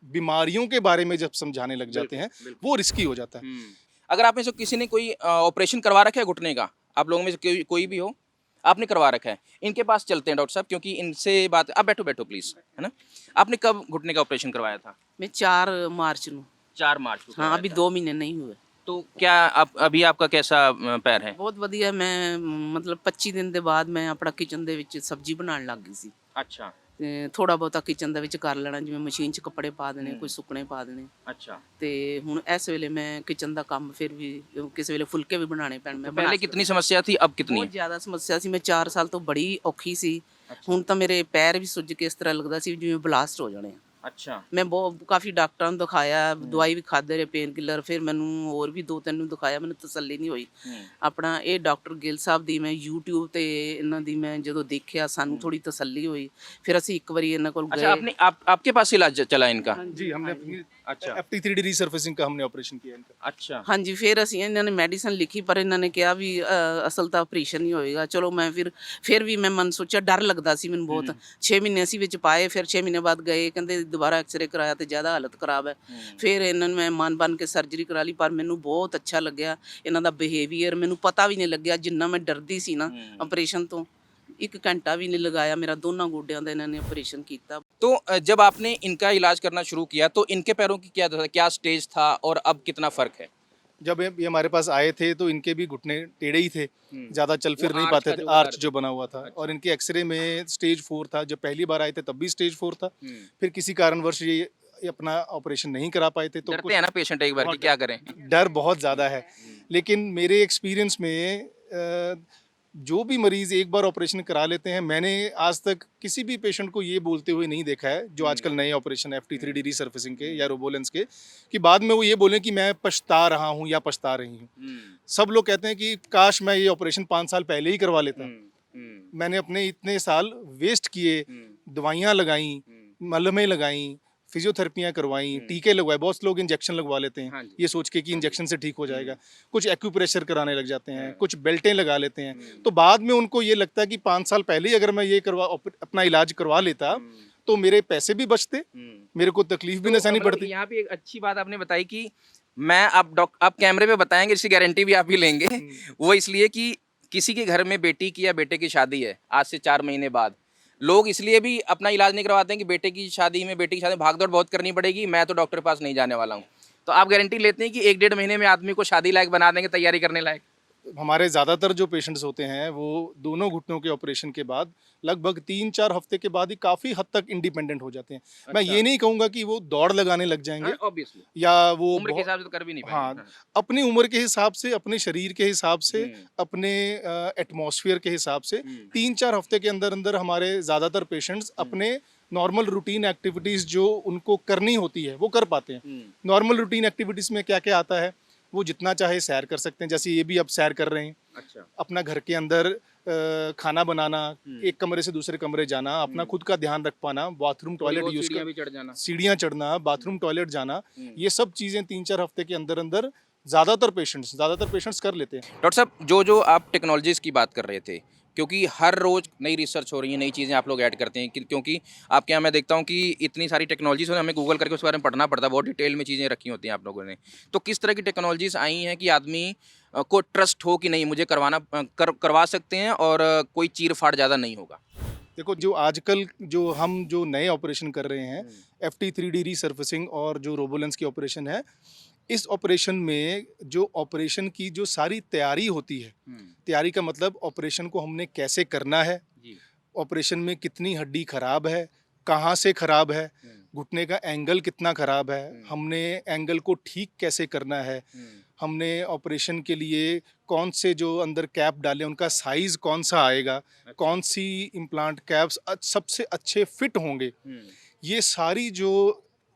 बीमारियों के बारे में जब समझाने लग जाते हैं वो रिस्की हो जाता है। अगर आप में से किसी ने कोई ऑपरेशन करवा रखा है घुटने का, आप लोगों में से कोई भी हो, आपने करवा रखा है, इनके पास चलते हैं डॉक्टर साहब, क्योंकि इनसे बात, आप बैठो बैठो प्लीज, है ना। आपने कब घुटने का ऑपरेशन करवाया था? मैं 4 मार्च ਨੂੰ 4 मार्च को हाँ करवाया अभी था। 2 महीने नहीं हुए। तो क्या आप अभी आपका कैसा पैर है? ਬਹੁਤ ਵਧੀਆ। ਮੈਂ ਮਤਲਬ 25 ਦਿਨ ਦੇ ਬਾਅਦ ਮੈਂ ਆਪਣਾ ਕਿਚਨ ਦੇ ਵਿੱਚ ਸਬਜ਼ੀ ਬਣਾਉਣ ਲੱਗ ਗਈ ਸੀ। अच्छा ਤੇ ਥੋੜਾ ਬਹੁਤਾ ਕਿਚਨ ਦੇ ਵਿੱਚ ਕਰ ਲੈਣਾ, ਜਿਵੇਂ ਮਸ਼ੀਨ 'ਚ ਕੱਪੜੇ ਪਾ ਦੇਣੇ, ਕੋਈ ਸੁੱਕਣੇ ਪਾ ਦੇਣੇ। अच्छा। ਤੇ ਹੁਣ ਇਸ ਵੇਲੇ ਮੈਂ ਕਿਚਨ ਦਾ ਕੰਮ ਫਿਰ ਵੀ ਕਿਸੇ ਵੇਲੇ ਫੁਲਕੇ ਵੀ ਬਣਾਉਣੇ ਪੈਣ ਮੈਂ पहले कितनी समस्या थी, अब कितनी? ਬਹੁਤ ਜ਼ਿਆਦਾ ਸਮੱਸਿਆ ਸੀ। ਮੈਂ 4 ਸਾਲ ਤੋਂ ਬੜੀ ਔਖੀ ਸੀ। ਹੁਣ ਤਾਂ ਮੇਰੇ ਪੈਰ ਵੀ ਸੁੱਜ ਕੇ ਇਸ ਤਰ੍ਹਾਂ ਲੱਗਦਾ ਸੀ ਜਿਵੇਂ ਬਲਾਸਟ ਹੋ ਜਾਣੇ ਆ। अच्छा। ਮੈਂ ਬਹੁਤ ਕਾਫੀ ਡਾਕਟਰਾਂ ਨੂੰ ਦਿਖਾਇਆ, ਦਵਾਈ ਵੀ ਖਾਦੇ ਰਹੇ, ਪੇਨ ਕਿਲਰ, ਫਿਰ ਮੈਨੂੰ ਹੋਰ ਵੀ 2-3 ਨੂੰ ਦਿਖਾਇਆ, ਮੈਨੂੰ ਤਸੱਲੀ ਨਹੀਂ ਹੋਈ। ਆਪਣਾ ਇਹ ਡਾਕਟਰ ਗਿੱਲ ਸਾਹਿਬ ਦੀ ਮੈਂ YouTube ਤੇ ਇਹਨਾਂ ਦੀ ਮੈਂ ਜਦੋਂ ਦੇਖਿਆ ਸਾਨੂੰ ਥੋੜੀ ਤਸੱਲੀ ਹੋਈ। ਫਿਰ ਅਸੀਂ ਇੱਕ ਵਾਰੀ ਇਹਨਾਂ ਕੋਲ अच्छा, आपने आपके पास इलाज चला इनका? जी हमने अपनी अच्छा। FT3D रीसर्फेसिंग का हमने ऑपरेशन किया इनका। अच्छा। ਹਾਂਜੀ। ਫਿਰ ਅਸੀਂ ਇਹਨਾਂ ਨੇ ਮੈਡੀਸਨ ਲਿਖੀ, ਪਰ ਇਹਨਾਂ ਨੇ ਕਿਹਾ ਵੀ ਅਸਲ ਤਾਂ ਆਪਰੇਸ਼ਨ ਹੀ ਹੋਏਗਾ। ਚਲੋ ਮੈਂ ਫਿਰ ਵੀ ਮੈਂ ਮਨ ਸੋਚਿਆ, ਡਰ ਲੱਗਦਾ ਸੀ ਮੈਨੂੰ ਬਹੁਤ। 6 ਮਹੀਨੇ ਅਸੀਂ ਵਿੱਚ ਪਾਏ, ਫਿਰ 6 ਮਹੀਨੇ ਬਾਅਦ ਗਏ, ਕਹਿੰਦੇ ਦੁਬਾਰਾ ਐਕਸਰੇ ਕਰਾਇਆ ਤੇ ਜ਼ਿਆਦਾ ਹਾਲਤ ਖਰਾਬ ਹੈ। ਫਿਰ ਇਹਨਾਂ ਨੂੰ ਮੈਂ ਮਨ ਬਣ ਕੇ ਸਰਜਰੀ ਕਰਾ ਲਈ, ਪਰ ਮੈਨੂੰ ਬਹੁਤ ਅੱਛਾ ਲੱਗਿਆ ਇਹਨਾਂ ਦਾ ਬਿਹੇਵੀਅਰ। ਮੈਨੂੰ ਪਤਾ ਵੀ ਨਹੀਂ ਲੱਗਿਆ ਜਿੰਨਾ ਮੈਂ ਡਰਦੀ ਸੀ ਨਾ ਆਪਰੇਸ਼ਨ ਤੋਂ। 1 ਘੰਟਾ ਵੀ नहीं लगाया मेरा, दोनों गोड्यां ਦਾ ਇਹਨਾਂ ਨੇ ਆਪਰੇਸ਼ਨ ਕੀਤਾ। तो जब आपने इनका इलाज करना शुरू किया तो इनके पैरों की क्या स्टेज था और अब कितना फर्क है? जब ये हमारे पास आए थे तो इनके भी घुटने टेढ़े ही थे, ज़्यादा चल फिर वो नहीं आर्च पाते का थे, जो आर्च जो बना हुआ था। और इनके एक्सरे में स्टेज 4 था। जब पहली बार आए थे तब भी स्टेज 4 था। फिर किसी कारणवश ये अपना ऑपरेशन नहीं करा पाए थे तो डरते हैं ना पेशेंट एक बार कि क्या करें? डर बहुत ज़्यादा है। लेकिन मेरे एक्सपीरियंस में जो भी मरीज़ एक बार ऑपरेशन करा लेते हैं, मैंने आज तक किसी भी पेशेंट को ये बोलते हुए नहीं देखा है, जो आजकल नए ऑपरेशन FT3D रीसर्फेसिंग के या रोबोलेंस के, कि बाद में वो ये बोलें कि मैं पछता रहा हूँ या पछता रही हूँ। सब लोग कहते हैं कि काश मैं ये ऑपरेशन 5 साल पहले ही करवा लेता। मैंने अपने इतने साल वेस्ट किए, दवाइयाँ लगाई, मलमें लगाई, फिजियोथेरेपियाँ करवाई, टीके लगवाए। बहुत से लोग इंजेक्शन लगवा लेते हैं ये सोच के कि इंजेक्शन से ठीक हो जाएगा। कुछ एक्यूप्रेशर कराने लग जाते हैं, कुछ बेल्टें लगा लेते हैं। तो बाद में उनको ये लगता है कि 5 साल पहले ही अगर मैं ये अपना इलाज करवा लेता तो मेरे पैसे भी बचते, मेरे को तकलीफ भी न सहनी पड़ती। यहाँ पे एक अच्छी बात आपने बताई कि मैं आप कैमरे पे बताएंगे, इसकी गारंटी भी आप ही लेंगे। वो इसलिए कि किसी के घर में बेटी की या बेटे की शादी है आज से 4 महीने बाद, लोग इसलिए भी अपना इलाज नहीं करवाते हैं कि बेटे की शादी में भाग दौड़ बहुत करनी पड़ेगी, मैं तो डॉक्टर के पास नहीं जाने वाला हूँ। तो आप गारंटी लेते हैं कि 1-1.5 महीने में आदमी को शादी लायक बना देंगे, तैयारी करने लायक? हमारे ज़्यादातर जो पेशेंट्स होते हैं वो दोनों घुटनों के ऑपरेशन के बाद लगभग 3-4 हफ्ते के बाद ही काफ़ी हद तक इंडिपेंडेंट हो जाते हैं। मैं ये नहीं कहूँगा कि वो दौड़ लगाने लग जाएंगे ऑब्वियसली, या वो उम्र के हिसाब से तो कर भी नहीं हाँ, पाएंगे। अपनी उम्र के हिसाब से, अपने शरीर के हिसाब से, अपने एटमॉस्फेयर के हिसाब से 3-4 हफ्ते के अंदर अंदर हमारे ज़्यादातर पेशेंट्स अपने नॉर्मल रूटीन एक्टिविटीज़ जो उनको करनी होती है वो कर पाते हैं। नॉर्मल रूटीन एक्टिविटीज़ में क्या क्या आता है, वो जितना चाहे सैर कर सकते हैं, जैसे ये भी अब सैर कर रहे हैं। अच्छा। अपना घर के अंदर खाना बनाना, एक कमरे से दूसरे कमरे जाना, अपना खुद का ध्यान रख पाना, बाथरूम टॉयलेट यूज सीढ़ियाँ कर, भी चढ़ जाना, सीढ़ियाँ चढ़ना, बाथरूम टॉयलेट जाना, ये सब चीज़ें 3-4 हफ्ते के अंदर अंदर ज़्यादातर पेशेंट्स कर लेते हैं। डॉक्टर साहब जो आप टेक्नोलॉजीज़ की बात कर रहे थे, क्योंकि हर रोज़ नई रिसर्च हो रही है, नई चीज़ें आप लोग ऐड करते हैं, क्योंकि आपके यहाँ मैं देखता हूँ कि इतनी सारी टेक्नोलॉजीज़ हमें गूगल करके उसके बारे में पढ़ना पड़ता है, बहुत डिटेल में चीज़ें रखी होती हैं आप लोगों ने। तो किस तरह की टेक्नोलॉजीज़ आई हैं कि आदमी को ट्रस्ट हो कि नहीं मुझे करवा सकते हैं और कोई चीर फाड़ ज़्यादा नहीं होगा? देखो, जो आजकल जो नए ऑपरेशन कर रहे हैं, FT3D रीसर्फेसिंग और जो रोबोलेंस की ऑपरेशन है, इस ऑपरेशन में जो ऑपरेशन की जो सारी तैयारी होती है, तैयारी का मतलब ऑपरेशन को हमने कैसे करना है, ऑपरेशन में कितनी हड्डी खराब है, कहाँ से खराब है, घुटने का एंगल कितना खराब है, हमने एंगल को ठीक कैसे करना है, हमने ऑपरेशन के लिए कौन से जो अंदर कैप डाले उनका साइज़ कौन सा आएगा, कौन सी इम्प्लांट कैप्स सबसे अच्छे फिट होंगे, ये सारी जो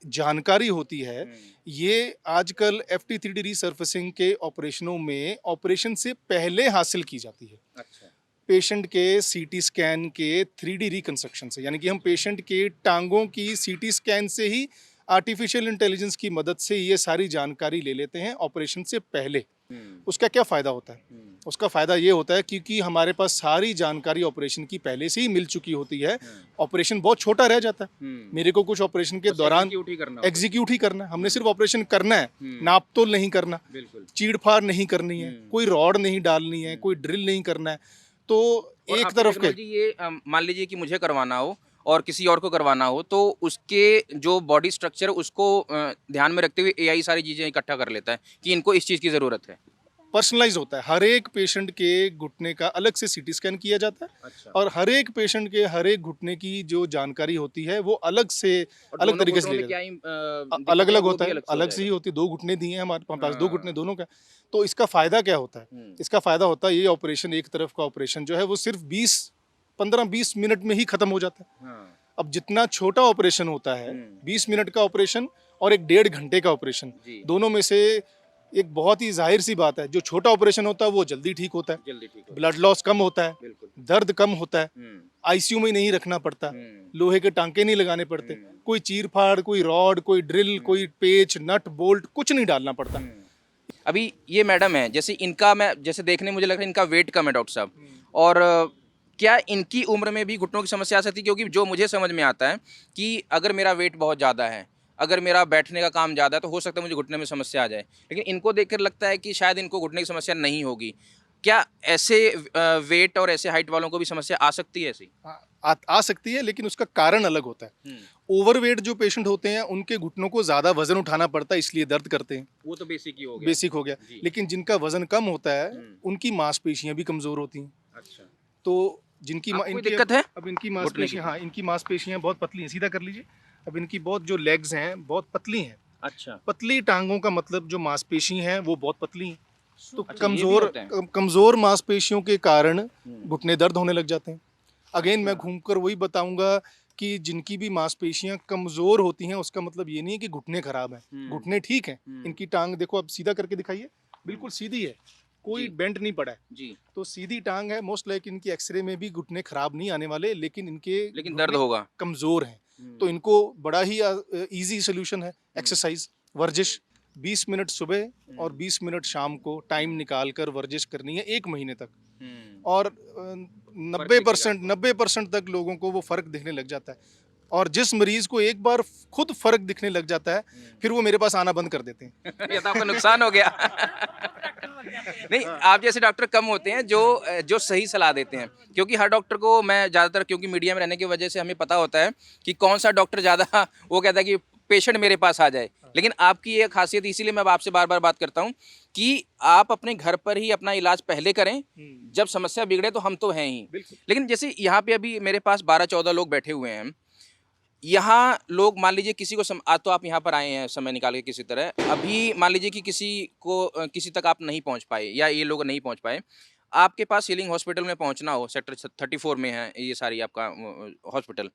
जानकारी होती है ये आजकल FT3D रीसर्फेसिंग के ऑपरेशनों में ऑपरेशन से पहले हासिल की जाती है। अच्छा। पेशेंट के CT स्कैन के 3D रिकंस्ट्रक्शन से, यानी कि हम पेशेंट के टांगों की CT स्कैन से ही आर्टिफिशियल इंटेलिजेंस की मदद से ये सारी जानकारी ले लेते हैं ऑपरेशन से पहले। उसका क्या फ़ायदा होता है? उसका फ़ायदा ये होता है क्योंकि हमारे पास सारी जानकारी ऑपरेशन की पहले से ही मिल चुकी होती है। ऑपरेशन बहुत छोटा रह जाता है। मेरे को कुछ ऑपरेशन के दौरान एग्जीक्यूट ही करना है। हमने सिर्फ ऑपरेशन करना है, नाप तोल नहीं करना, चीड़ फाड़ नहीं करनी है, कोई रॉड नहीं डालनी है, कोई ड्रिल नहीं करना है। तो एक तरफ के ये मान लीजिए कि मुझे करवाना हो और किसी और को करवाना हो, तो उसके जो बॉडी स्ट्रक्चर उसको ध्यान में रखते हुए एआई सारी चीज़ें इकट्ठा कर लेता है कि इनको इस चीज़ की ज़रूरत है। पर्सनलाइज होता है। हर एक पेशेंट के घुटने का अलग से सीटी स्कैन किया जाता है। अच्छा। और हर एक पेशेंट के हर एक घुटने की जो जानकारी होती है वो अलग से अलग तरीके से अलग अलग होता है, अलग से ही होती है। 2 घुटने दिए हैं हमारे पास, 2 घुटने दोनों का। तो इसका फ़ायदा क्या होता है? इसका फ़ायदा होता है ये ऑपरेशन, एक तरफ का ऑपरेशन जो है वो सिर्फ 15-20 मिनट में ही ख़त्म हो जाता है। अब जितना छोटा ऑपरेशन होता है, 20 मिनट का ऑपरेशन और एक 1.5 घंटे का ऑपरेशन, दोनों में से एक बहुत ही जाहिर सी बात है, जो छोटा ऑपरेशन होता है वो जल्दी ठीक होता है, ब्लड लॉस कम होता है, दर्द कम होता है, आईसीयू में नहीं रखना पड़ता, लोहे के टांके नहीं लगाने पड़ते, कोई चीर फाड़, कोई रॉड, कोई ड्रिल, कोई पेच, नट बोल्ट कुछ नहीं डालना पड़ता। अभी ये मैडम है, जैसे इनका मैं जैसे देखने मुझे लग रहा है इनका वेट कम है डॉक्टर साहब, और क्या इनकी उम्र में भी घुटनों की समस्या आ सकती है? क्योंकि जो मुझे समझ में आता है कि अगर मेरा वेट बहुत ज़्यादा है, अगर मेरा बैठने का काम ज़्यादा है, तो हो सकता है मुझे घुटने में समस्या आ जाए, लेकिन इनको देखकर लगता है कि शायद इनको घुटने की समस्या नहीं होगी। क्या ऐसे वेट और ऐसे हाइट वालों को भी समस्या आ सकती है ऐसी? आ सकती है, लेकिन उसका कारण अलग होता है। ओवरवेट जो पेशेंट होते हैं उनके घुटनों को ज़्यादा वजन उठाना पड़ता है, इसलिए दर्द करते हैं। वो तो बेसिक ही हो गया। बेसिक हो गया। लेकिन जिनका वजन कम होता है उनकी मांसपेशियां भी कमज़ोर होती हैं। अच्छा। तो जिनकी कोई दिक्कत है? अब इनकी मांसपेशियां, हाँ, इनकी मांसपेशियां बहुत पतली हैं। सीधा कर लीजिए। अब इनकी बहुत जो लेग्स हैं बहुत पतली हैं। अच्छा। पतली टांगों का मतलब जो मांसपेशी हैं वो बहुत पतली हैं। तो अच्छा, ये भी होता है? कमज़ोर मांसपेशियों के कारण घुटने दर्द होने लग जाते हैं। अगेन मैं घूमकर वही बताऊंगा कि जिनकी भी मांसपेशियां कमज़ोर होती हैं उसका मतलब ये नहीं है कि घुटने खराब हैं। घुटने ठीक हैं। इनकी टांग देखो, आप सीधा करके दिखाइए, बिल्कुल सीधी है, कोई बेंट नहीं पड़ा है जी। तो सीधी टांग है। मोस्ट लाइक इनकी एक्सरे में भी घुटने खराब नहीं आने वाले, लेकिन दर्द होगा। कमज़ोर हैं। तो इनको बड़ा ही इजी सोल्यूशन है एक्सरसाइज, वर्जिश। 20 मिनट सुबह और 20 मिनट शाम को टाइम निकाल कर वर्जिश करनी है 1 महीने तक। और 90% तक लोगों को वो फ़र्क दिखने लग जाता है। और जिस मरीज को एक बार खुद फ़र्क दिखने लग जाता है फिर वो मेरे पास आना बंद कर देते हैं। ये तो आपका नुकसान हो गया। नहीं, आप जैसे डॉक्टर कम होते हैं जो सही सलाह देते हैं, क्योंकि हर डॉक्टर को मैं ज़्यादातर, क्योंकि मीडिया में रहने की वजह से हमें पता होता है कि कौन सा डॉक्टर ज़्यादा वो कहता है कि पेशेंट मेरे पास आ जाए। लेकिन आपकी ये खासियत, इसीलिए मैं आपसे बार बार बात करता हूँ कि आप अपने घर पर ही अपना इलाज पहले करें, जब समस्या बिगड़े तो हम तो हैं ही। लेकिन जैसे यहाँ पे अभी मेरे पास 12-14 लोग बैठे हुए हैं, यहाँ लोग मान लीजिए किसी को आज तो आप यहाँ पर आए हैं समय निकाल के किसी तरह, अभी मान लीजिए कि किसी तक आप नहीं पहुँच पाए या ये लोग नहीं पहुँच पाए, आपके पास हीलिंग हॉस्पिटल में पहुँचना हो, सेक्टर 34 में है ये सारी आपका हॉस्पिटल,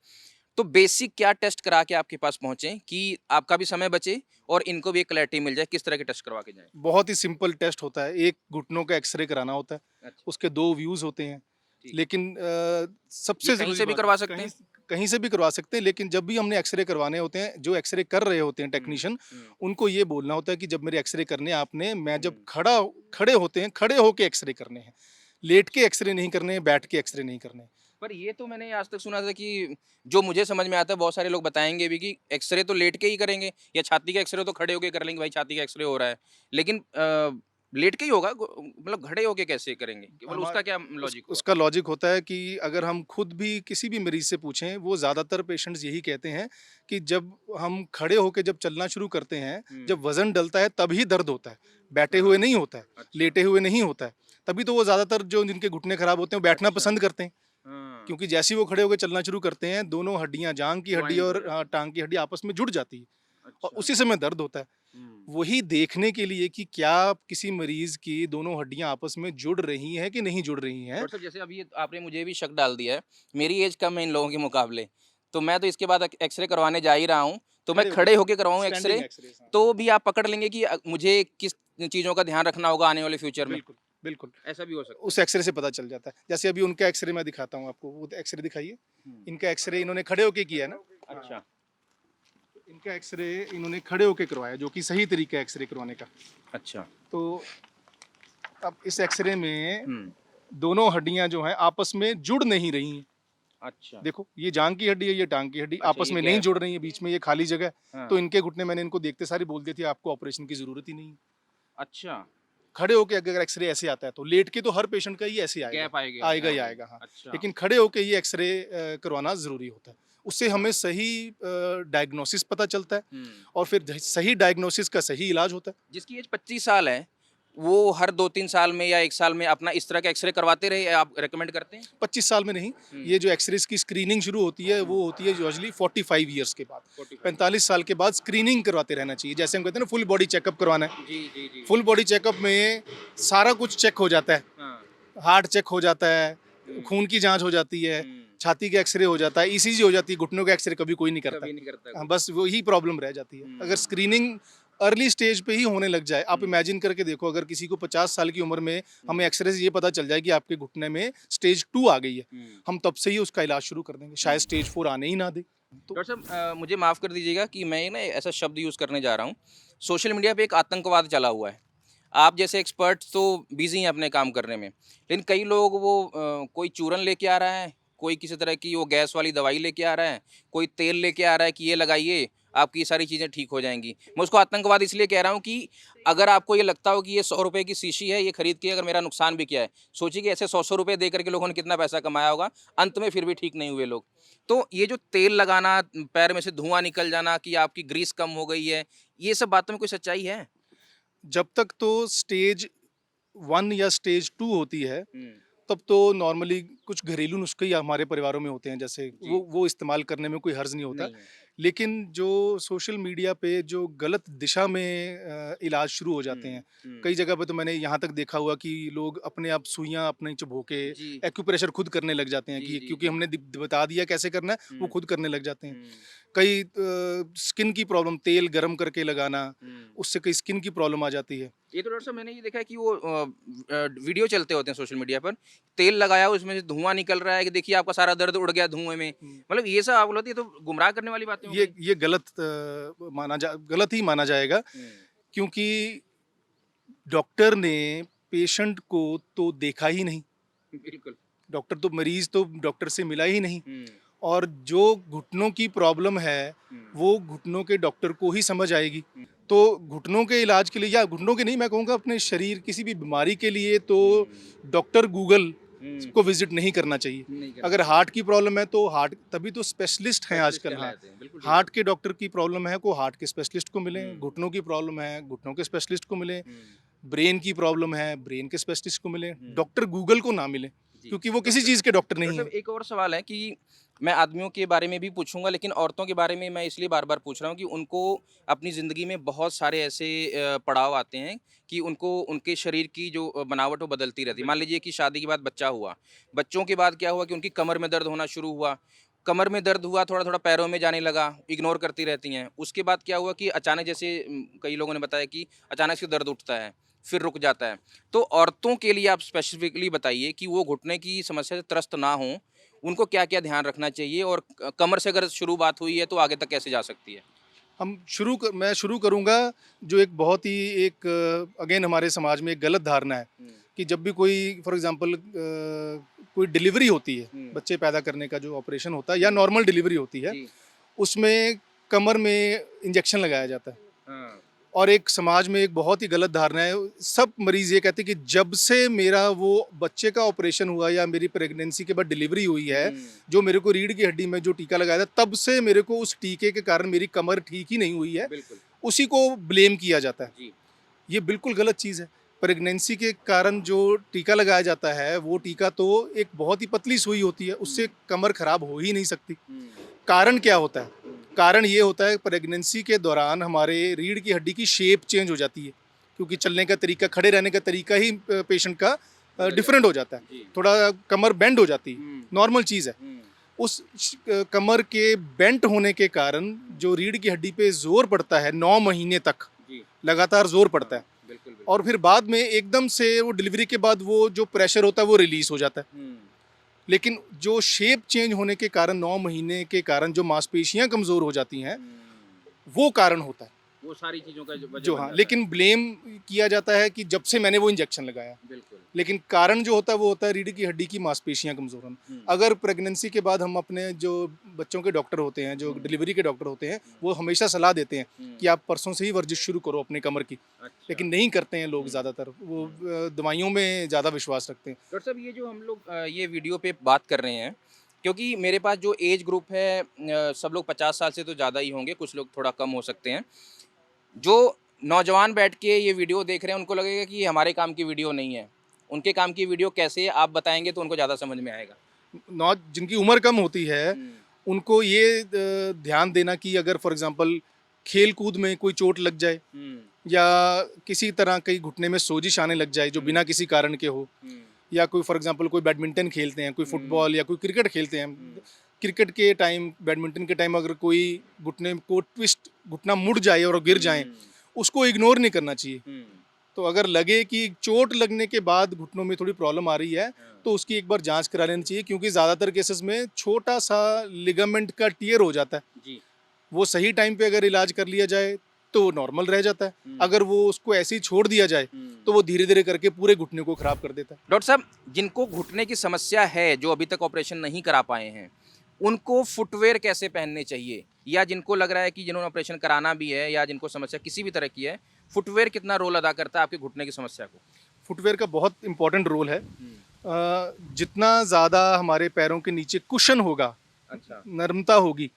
तो बेसिक क्या टेस्ट करा के आपके पास पहुँचें कि आपका भी समय बचे और इनको भी एक क्लैरिटी मिल जाए? किस तरह के टेस्ट करवा के जाएं? बहुत ही सिंपल टेस्ट होता है। एक घुटनों का एक्सरे कराना होता है। अच्छा। उसके 2 व्यूज़ होते हैं। लेकिन सबसे कहीं से भी करवा सकते हैं? कहीं से भी करवा सकते हैं, लेकिन जब भी हमने एक्सरे करवाने होते हैं, जो एक्सरे कर रहे होते हैं टेक्नीशियन, उनको ये बोलना होता है कि जब मेरे एक्सरे करने आपने, मैं जब खड़े होते हैं, खड़े होके एक्सरे करने हैं, लेट के एक्सरे नहीं करने हैं, बैठ के एक्सरे नहीं करने हैं। पर ये तो मैंने आज तक सुना था कि जो मुझे समझ में आता है, बहुत सारे लोग बताएंगे भी कि एक्सरे तो लेट के ही करेंगे, या छाती का एक्सरे तो खड़े होके कर लेंगे, भाई छाती का एक्सरे हो रहा है, लेकिन लेट के ही होगा, मतलब खड़े होके कैसे करेंगे? केवल उसका क्या लॉजिक हुआ? उसका लॉजिक होता है कि अगर हम खुद भी किसी भी मरीज से पूछें, वो ज़्यादातर पेशेंट्स यही कहते हैं कि जब हम खड़े होके जब चलना शुरू करते हैं, जब वजन डलता है तभी दर्द होता है, बैठे हुए नहीं होता है, लेटे हुए नहीं होता है। तभी तो वो ज़्यादातर जो जिनके घुटने खराब होते हैं वो बैठना पसंद करते हैं, क्योंकि जैसे ही वो खड़े होकर चलना शुरू करते हैं, दोनों हड्डियां, जांग की हड्डी और टांग की हड्डी आपस में जुड़ जाती है और उसी समय दर्द होता है। वही देखने के लिए कि क्या किसी मरीज की दोनों हड्डियां आपस में जुड़ रही हैं कि नहीं जुड़ रही हैं। डॉक्टर साहब, जैसे अभी आपने मुझे भी शक डाल दिया है, मेरी एज कम है इन लोगों के मुकाबले, तो मैं तो इसके बाद एक्सरे करवाने जा ही रहा हूँ, तो मैं खड़े होके करवाऊँ एक्सरे, तो भी आप पकड़ लेंगे कि मुझे किस चीज़ों का ध्यान रखना होगा आने वाले फ्यूचर में? बिल्कुल बिल्कुल, ऐसा भी हो सकता है? उस एक्सरे से पता चल जाता है। जैसे अभी उनका एक्सरे मैं दिखाता हूँ आपको, वो एक्सरे दिखाइए। इनका एक्सरे इन्होंने खड़े होके किया है ना। अच्छा। इनका एक्सरे इन्होंने खड़े होके करवाया, जो कि सही तरीका है एक्सरे करवाने का। अच्छा। तो अब इस एक्सरे में हम्म, दोनों हड्डियां जो हैं आपस में जुड़ नहीं रही हैं। अच्छा। देखो ये जांग की हड्डी है, ये टांग की हड्डी अच्छा, आपस ये में नहीं गैप जुड़ है। रही है, बीच में ये खाली जगह है। हाँ, तो इनके घुटने मैंने इनको देखते सारी बोल दी थी आपको ऑपरेशन की जरूरत ही नहीं है। अच्छा, खड़े होके अगर एक्सरे ऐसे आता है तो लेट के तो हर पेशेंट का ही ऐसे आएगा, गैप आएगा आएगा ही आएगा, हाँ। अच्छा। लेकिन खड़े होके ये एक्सरे करवाना जरूरी होता है। उससे हमें सही डायग्नोसिस पता चलता है हम्म, और फिर सही डायग्नोसिस का सही इलाज होता है। जिसकी एज 25 साल है वो हर 2-3 साल में या 1 साल में अपना इस तरह का एक्सरे करवाते रहे, आप रेकमेंड करते हैं? 25 साल में नहीं, ये जो एक्सरेज की स्क्रीनिंग शुरू होती है वो होती है यूजुअली 45 ईयर्स के बाद। 45 साल के बाद स्क्रीनिंग करवाते रहना चाहिए। जैसे हम कहते हैं ना फुल बॉडी चेकअप करवाना है। जी, जी, जी। फुल बॉडी चेकअप में सारा कुछ चेक हो जाता है, हाँ, हार्ट चेक हो जाता है, खून की जांच हो जाती है, छाती का एक्सरे हो जाता है, ईसीजी हो जाती है। घुटनों का एक्सरे कभी कोई नहीं करता। कभी नहीं करता हाँ, बस वही प्रॉब्लम रह जाती है। अगर स्क्रीनिंग अर्ली स्टेज पे ही होने लग जाए, आप इमेजिन करके देखो अगर किसी को 50 साल की उम्र में हमें एक्सरे से ये पता चल जाए कि आपके घुटने में स्टेज 2 आ गई है, हम तब से ही उसका इलाज शुरू कर देंगे, शायद स्टेज 4 आने ही ना दे। तो डॉक्टर साहब मुझे माफ़ कर दीजिएगा कि मैं ना ऐसा शब्द यूज़ करने जा रहा हूँ। सोशल मीडिया पे एक आतंकवाद चला हुआ है। आप जैसे एक्सपर्ट तो बिज़ी हैं अपने काम करने में, लेकिन कई लोग वो कोई चूरन लेके आ रहा है, कोई किसी तरह की वो गैस वाली दवाई लेके आ रहा है, कोई तेल लेके आ रहा है कि ये लगाइए, आपकी ये सारी चीज़ें ठीक हो जाएँगी। मैं उसको आतंकवाद इसलिए कह रहा हूँ कि अगर आपको ये लगता हो कि ये 100 रुपए की शीशी है, ये खरीद के अगर मेरा नुकसान भी किया है, सोचिए कि ऐसे 100-100 रुपए दे करके लोगों ने कितना पैसा कमाया होगा, अंत में फिर भी ठीक नहीं हुए लोग। तो ये जो तेल लगाना, पैर में से धुआँ निकल जाना कि आपकी ग्रीस कम हो गई है, ये सब बातों में कोई सच्चाई है? जब तक तो स्टेज 1 या स्टेज 2 होती है, हुँ, तब तो नॉर्मली कुछ घरेलू नुस्खे ही हमारे परिवारों में होते हैं, जैसे वो इस्तेमाल करने में कोई हर्ज नहीं होता। नहीं है। लेकिन जो सोशल मीडिया पे जो गलत दिशा में इलाज शुरू हो जाते हैं, कई जगह पे तो मैंने यहाँ तक देखा हुआ कि लोग अपने आप सुइयां अपने चुभो के जी। एक्यूप्रेशर खुद करने लग जाते हैं जी, कि जी, क्योंकि जी। हमने बता दिया कैसे करना है, वो खुद करने लग जाते हैं। हुँ, कई स्किन की प्रॉब्लम, तेल गर्म करके लगाना, हुँ। उससे कई स्किन की प्रॉब्लम आ जाती है। ये तो डॉक्टर साहब मैंने ये देखा है कि वो वीडियो चलते होते हैं सोशल मीडिया पर, तेल लगाया उसमें से धुआं निकल रहा है कि देखिए आपका सारा दर्द उड़ गया धुएं में। मतलब ये सब आप बोलते हैं तो गुमराह करने वाली बातें हो ये गई। ये गलत ही माना जाएगा, हुँ, क्योंकि डॉक्टर ने पेशेंट को तो देखा ही नहीं। बिल्कुल। डॉक्टर तो मरीज तो डॉक्टर से मिला ही नहीं, हुँ, और जो घुटनों की प्रॉब्लम है हुँ, वो घुटनों के डॉक्टर को ही समझ आएगी। हुँ। तो घुटनों के इलाज के लिए, या घुटनों के नहीं, मैं कहूँगा अपने शरीर किसी भी बीमारी के लिए तो डॉक्टर गूगल हुँ, को विजिट नहीं करना चाहिए। नहीं करना अगर हार्ट की प्रॉब्लम है तो हार्ट, तभी तो स्पेशलिस्ट हैं स्पेशलिस्ट आजकल। हाँ, कहलाते हैं, बिल्कुल ठीक। हार्ट के डॉक्टर की प्रॉब्लम है को हार्ट के स्पेशलिस्ट को मिले, हुँ। घुटनों की प्रॉब्लम है घुटनों के स्पेशलिस्ट को मिले, हुँ, ब्रेन की प्रॉब्लम है ब्रेन के स्पेशलिस्ट को मिले, हुँ। डॉक्टर गूगल को ना मिले, जी। क्योंकि वो किसी चीज़ के डॉक्टर नहीं डॉक्टर है। साहब एक और सवाल है कि मैं आदमियों के बारे में भी पूछूंगा, लेकिन औरतों के बारे में मैं इसलिए बार बार पूछ रहा हूँ कि उनको अपनी ज़िंदगी में बहुत सारे ऐसे पड़ाव आते हैं कि उनको उनके शरीर की जो बनावट वो बदलती रहती है। मान लीजिए कि शादी के बाद बच्चा हुआ, बच्चों के बाद क्या हुआ कि उनकी कमर में दर्द होना शुरू हुआ, कमर में दर्द हुआ, थोड़ा थोड़ा पैरों में जाने लगा, इग्नोर करती रहती हैं। उसके बाद क्या हुआ कि अचानक जैसे कई लोगों ने बताया कि अचानक से दर्द उठता है, फिर रुक जाता है। तो औरतों के लिए आप स्पेसिफिकली बताइए कि वो घुटने की समस्या से त्रस्त ना हों, उनको क्या-क्या ध्यान रखना चाहिए और कमर से अगर शुरू बात हुई है तो आगे तक कैसे जा सकती है? मैं शुरू करूंगा जो एक बहुत ही एक अगेन हमारे समाज में एक गलत धारणा है कि जब भी कोई फॉर एग्जांपल कोई डिलीवरी होती है, बच्चे पैदा करने का जो ऑपरेशन होता है या नॉर्मल डिलीवरी होती है, जी। उसमें कमर में इंजेक्शन लगाया जाता है। हाँ। और एक समाज में एक बहुत ही गलत धारणा है, सब मरीज ये कहते हैं कि जब से मेरा वो बच्चे का ऑपरेशन हुआ या मेरी प्रेगनेंसी के बाद डिलीवरी हुई है, जो मेरे को रीढ़ की हड्डी में जो टीका लगाया था, तब से मेरे को उस टीके के कारण मेरी कमर ठीक ही नहीं हुई है, बिल्कुल। उसी को ब्लेम किया जाता है। जी। ये बिल्कुल गलत चीज़ है। प्रेगनेंसी के कारण जो टीका लगाया जाता है, वो टीका तो एक बहुत ही पतली सुई होती है, उससे कमर खराब हो ही नहीं सकती। कारण क्या होता है? कारण ये होता है प्रेगनेंसी के दौरान हमारे रीढ़ की हड्डी की शेप चेंज हो जाती है, क्योंकि चलने का तरीका, खड़े रहने का तरीका ही पेशेंट का डिफरेंट हो जाता है, जी। थोड़ा कमर बेंड हो जाती है, नॉर्मल चीज़ है। उस कमर के बेंट होने के कारण जो रीढ़ की हड्डी पे जोर पड़ता है 9 महीने तक जी। लगातार जोर पड़ता है, बिल्कुल, बिल्कुल। और फिर बाद में एकदम से वो डिलीवरी के बाद वो जो प्रेशर होता है वो रिलीज हो जाता है। लेकिन जो शेप चेंज होने के कारण 9 महीने के कारण जो मांसपेशियां कमज़ोर हो जाती हैं, वो कारण होता है। वो सारी चीज़ों का वजह जो बन हाँ, जाता लेकिन ब्लेम किया जाता है कि जब से मैंने वो इंजेक्शन लगाया, है। बिल्कुल। लेकिन कारण जो होता है वो होता है रीढ़ की हड्डी की मांसपेशियां कमजोर होना। अगर प्रेगनेंसी के बाद हम अपने जो बच्चों के डॉक्टर होते हैं, जो डिलीवरी के डॉक्टर होते हैं, वो हमेशा सलाह देते हैं कि आप परसों से ही वर्जिश शुरू करो अपने कमर की, अच्छा। लेकिन नहीं करते हैं लोग ज़्यादातर, वो दवाइयों में ज़्यादा विश्वास रखते हैं। डॉक्टर साहब ये जो हम लोग ये वीडियो पे बात कर रहे हैं, क्योंकि मेरे पास जो एज ग्रुप है सब लोग 50 साल से तो ज़्यादा ही होंगे, कुछ लोग थोड़ा कम हो सकते हैं। जो नौजवान बैठ के ये वीडियो देख रहे हैं उनको लगेगा कि ये हमारे काम की वीडियो नहीं है। उनके काम की वीडियो कैसे है आप बताएँगे तो उनको ज़्यादा समझ में आएगा। नौ जिनकी उम्र कम होती है हुँ, उनको ये ध्यान देना कि अगर फॉर एग्जांपल खेल कूद में कोई चोट लग जाए हुँ, या किसी तरह कहीं घुटने में सोजिश आने लग जाए जो बिना किसी कारण के हो, हुँ, या कोई फॉर एग्जांपल कोई बैडमिंटन खेलते हैं, कोई फुटबॉल या कोई क्रिकेट खेलते हैं, हुँ, क्रिकेट के टाइम बैडमिंटन के टाइम अगर कोई घुटने को ट्विस्ट घुटना मुड़ जाए और गिर जाए, उसको इग्नोर नहीं करना चाहिए। हुँ, तो अगर लगे कि चोट लगने के बाद घुटनों में थोड़ी प्रॉब्लम आ रही है हाँ, तो उसकी एक बार जांच करा लेनी चाहिए, क्योंकि ज़्यादातर केसेस में छोटा सा लिगामेंट का टियर हो जाता है। जी। वो सही टाइम पे अगर इलाज कर लिया जाए तो नॉर्मल रह जाता है, हुँ, अगर वो उसको ऐसे ही छोड़ दिया जाए हुँ। तो वो धीरे धीरे करके पूरे घुटने को खराब कर देता है। डॉक्टर साहब जिनको घुटने की समस्या है जो अभी तक ऑपरेशन नहीं करा पाए हैं उनको फुटवेयर कैसे पहनने चाहिए, या जिनको लग रहा है कि जिन्होंने ऑपरेशन कराना भी है या जिनको समस्या किसी भी तरह की है, फुटवेयर कितना रोल अदा करता है आपके घुटने की समस्या को? फुटवेयर का बहुत इंपॉर्टेंट रोल है। जितना ज़्यादा हमारे पैरों के नीचे कुशन होगा, अच्छा। नरमता होगी,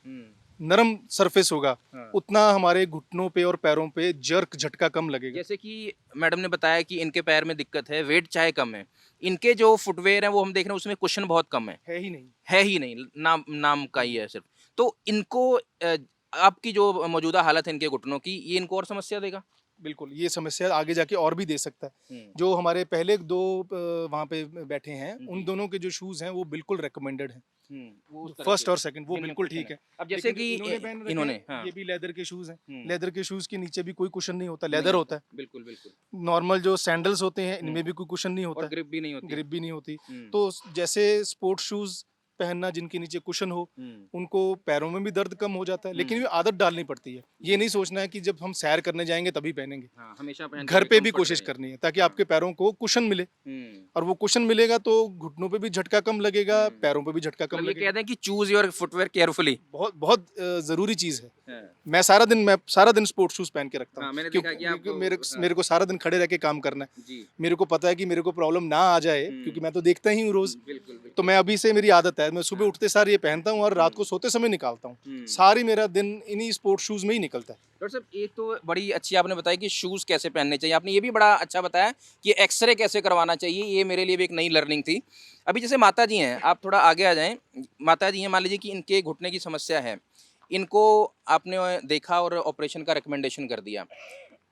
नरम सरफेस होगा, हाँ। उतना हमारे घुटनों पे और पैरों पे जर्क झटका कम लगेगा। जैसे कि मैडम ने बताया कि इनके पैर में दिक्कत है, वेट चाहे कम है, इनके जो फुटवेयर है वो हम देख रहे हैं उसमें कुशन बहुत कम है ही नहीं। है ही नहीं, नाम नाम का ही है सिर्फ। तो इनको आपकी जो मौजूदा हालत है इनके घुटनों की, ये इनको और समस्या देगा? बिल्कुल, ये समस्या आगे जाके और भी दे सकता है। हुँ, जो हमारे पहले 2 वहाँ पे बैठे हैं, जी। उन दोनों के जो शूज़ हैं वो बिल्कुल रिकमेंडेड हैं। वो उस तरह फर्स्ट के और सेकंड वो जिन्होंने बिल्कुल ऑपरेशन ठीक है। अब जैसे लेकिन कि इन्होंने पहन रखे इन्होंने हैं, हाँ, ये भी लेदर के शूज़ हैं। हुँ, लेदर के शूज़ के नीचे भी कोई कुशन नहीं होता, नहीं लेदर होता है। बिल्कुल, बिल्कुल नॉर्मल जो सैंडल्स होते हैं, हुँ, इनमें भी कोई कुशन नहीं होता और है, ग्रिप भी नहीं होती। ग्रिप भी नहीं होती। हुँ, तो जैसे स्पोर्ट्स शूज़ पहनना जिनके नीचे कुशन हो, हुँ, उनको पैरों में भी दर्द कम हो जाता है, लेकिन हुँ। ये आदत डालनी पड़ती है। ये नहीं सोचना है कि जब हम सैर करने जाएँगे तभी पहनेंगे। हाँ, हमेशा पहन के घर पे भी कंफर्ट कोशिश रहे। करनी है ताकि हाँ। आपके पैरों को कुशन मिले, हुँ, और वो कुशन मिलेगा तो घुटनों पे भी झटका कम लगेगा, हुँ। पैरों पे भी झटका कम मतलब ये लगेगा। कहते हैं कि चूज़ योर फुटवियर केयरफुली। बहुत बहुत ज़रूरी चीज़ है। हाँ, मैं सारा दिन स्पोर्ट्स शूज़ पहन के रखता हाँ, हूँ, मैंने क्योंकि देखा कि आप क्योंकि मेरे हाँ, मेरे को सारा दिन खड़े रह के काम करना है। जी, मेरे को पता है कि मेरे को प्रॉब्लम ना आ जाए, क्योंकि मैं तो देखता ही हूँ रोज़। बिल्कुल, बिल्कुल। तो मैं अभी से मेरी आदत है, मैं सुबह उठते सार ये पहनता हूँ और रात को सोते समय निकालता हूँ। हुँ। सारी मेरा दिन इन्हीं स्पोर्ट्स शूज़ में ही निकलता है। डॉक्टर साहब एक तो बड़ी अच्छी आपने बताई कि शूज़ कैसे पहनने चाहिए, आपने ये भी बड़ा अच्छा बताया कि एक्सरे कैसे करवाना चाहिए, ये मेरे लिए भी एक नई लर्निंग थी। अभी जैसे माता जी हैं, आप थोड़ा आगे आ जाएँ। माता जी हैं, मान लीजिए कि इनके घुटने की समस्या है, इनको आपने देखा और ऑपरेशन का रिकमेंडेशन कर दिया।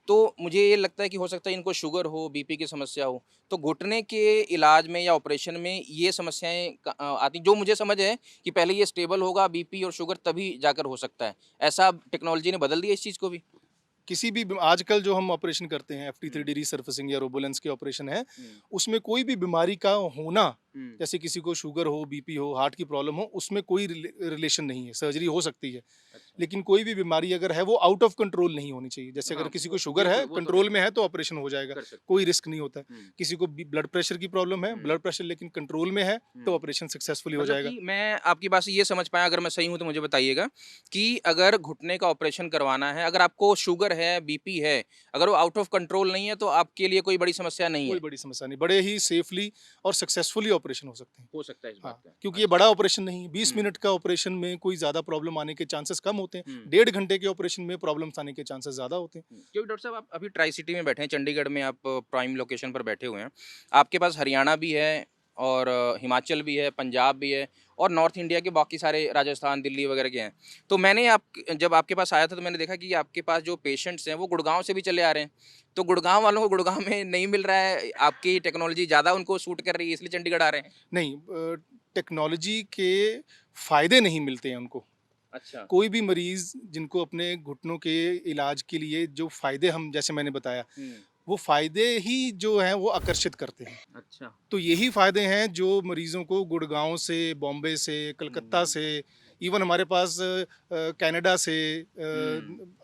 तो मुझे ये लगता है कि हो सकता है इनको शुगर हो, बीपी की समस्या हो, तो घुटने के इलाज में या ऑपरेशन में ये समस्याएँ आती जो मुझे समझ है कि पहले ये स्टेबल होगा बीपी और शुगर तभी जाकर हो सकता है। ऐसा टेक्नोलॉजी ने बदल दिया इस चीज़ को भी? किसी भी आजकल जो हम ऑपरेशन करते हैं, FT3D रिसर्फेसिंग या रोबोलेंस के ऑपरेशन है, उसमें कोई भी बीमारी का होना, जैसे किसी को शुगर हो, बीपी हो, हार्ट की प्रॉब्लम हो, उसमें कोई रिलेशन नहीं है। सर्जरी हो सकती है, लेकिन कोई भी बीमारी अगर है वो आउट ऑफ कंट्रोल नहीं होनी चाहिए। जैसे अगर हाँ, किसी को वो शुगर है, बिल्कुल, वो तो कंट्रोल में है तो ऑपरेशन हो जाएगा, कर सकते कोई रिस्क नहीं होता है। हैं। किसी को ब्लड प्रेशर की प्रॉब्लम है, ब्लड प्रेशर लेकिन कंट्रोल में है, तो ऑपरेशन सक्सेसफुली हो मतलब जाएगा। कि मैं आपकी बात से ये समझ पाया, अगर मैं सही हूँ तो मुझे बताइएगा कि अगर घुटने का ऑपरेशन करवाना है, अगर आपको शुगर है, बीपी है, अगर वो आउट ऑफ कंट्रोल नहीं है तो आपके लिए कोई बड़ी समस्या नहीं कोई है। बड़ी समस्या नहीं, बड़े ही सेफली और सक्सेसफुली ऑपरेशन हो सकते हैं। हो सकता है इस हाँ, बात का। क्योंकि ये बड़ा ऑपरेशन नहीं है, 20 हम्म। मिनट का ऑपरेशन में कोई ज़्यादा प्रॉब्लम आने के चांसेस कम होते हैं। हम्म। 1.5 घंटे के ऑपरेशन में प्रॉब्लम्स आने के चांसेस ज़्यादा होते हैं। क्योंकि डॉक्टर साहब आप अभी ट्राई सिटी में बैठे हैं, चंडीगढ़ में आप प्राइम लोकेशन पर बैठे हुए हैं। आपके पास हरियाणा भी है और हिमाचल भी है, पंजाब भी है और नॉर्थ इंडिया के बाकी सारे राजस्थान, दिल्ली वगैरह के हैं। तो मैंने जब आपके पास आया था तो मैंने देखा कि आपके पास जो पेशेंट्स हैं वो गुड़गांव से भी चले आ रहे हैं। तो गुड़गांव वालों को गुड़गांव में नहीं मिल रहा है, आपकी टेक्नोलॉजी ज़्यादा उनको सूट कर रही है इसलिए चंडीगढ़ आ रहे हैं। नहीं, टेक्नोलॉजी के फ़ायदे नहीं मिलते हैं उनको। अच्छा। कोई भी मरीज़ जिनको अपने घुटनों के इलाज के लिए जो फ़ायदे हम जैसे मैंने बताया, वो फ़ायदे ही जो हैं वो आकर्षित करते हैं। अच्छा। तो यही फ़ायदे हैं जो मरीज़ों को गुड़गांव से, बॉम्बे से, कलकत्ता से इवन हमारे पास कनाडा से,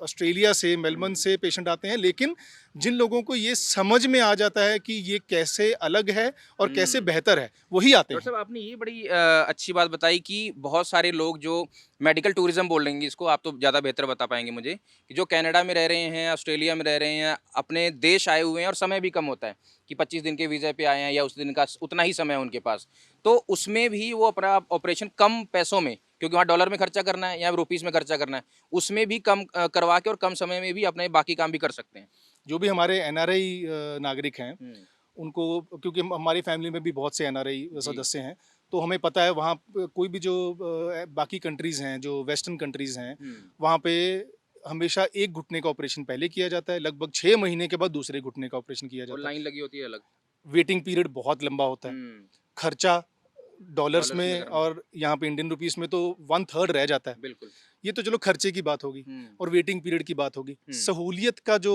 ऑस्ट्रेलिया से, मेलबर्न से पेशेंट आते हैं, लेकिन जिन लोगों को ये समझ में आ जाता है कि ये कैसे अलग है और कैसे बेहतर है, वही आते डॉक्टर हैं। साहब आपने ये बड़ी अच्छी बात बताई कि बहुत सारे लोग जो मेडिकल टूरिज्म बोल लेंगे इसको, आप तो ज़्यादा बेहतर बता पाएंगे मुझे, कि जो कनाडा में रह रहे हैं, ऑस्ट्रेलिया में रह रहे हैं, अपने देश आए हुए हैं और समय भी कम होता है कि 25 दिन के वीज़ा पे आए हैं या उस दिन का उतना ही समय है उनके पास, तो उसमें भी वो अपना ऑपरेशन कम पैसों में, क्योंकि वहाँ डॉलर में खर्चा करना है या रुपीज़ में खर्चा करना है, उसमें भी कम करवा के और कम समय में भी अपने बाकी काम भी कर सकते हैं। जो भी हमारे एनआरआई नागरिक हैं, उनको, क्योंकि हमारी फैमिली में भी बहुत से एनआरआई सदस्य हैं, तो हमें पता है वहाँ कोई भी जो बाकी कंट्रीज़ हैं, जो वेस्टर्न कंट्रीज़ हैं, वहाँ पे हमेशा एक घुटने का ऑपरेशन पहले किया जाता है, लगभग 6 महीने के बाद दूसरे घुटने का ऑपरेशन किया और जाता है। लाइन लगी होती है अलग। वेटिंग पीरियड बहुत लंबा होता है, खर्चा डॉलर्स में में करना। और यहाँ पे इंडियन रुपीस में तो 1/3 रह जाता है। बिल्कुल। ये तो चलो खर्चे की बात होगी और वेटिंग पीरियड की बात होगी। सहूलियत का जो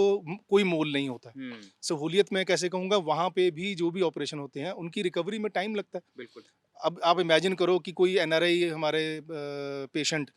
कोई मोल नहीं होता है। सहूलियत मैं कैसे कहूँगा, वहाँ पे भी जो भी ऑपरेशन होते हैं उनकी रिकवरी में टाइम लगता है। बिल्कुल। अब आप इमेजिन करो कि कोई एनआरआई हमारे पेशेंट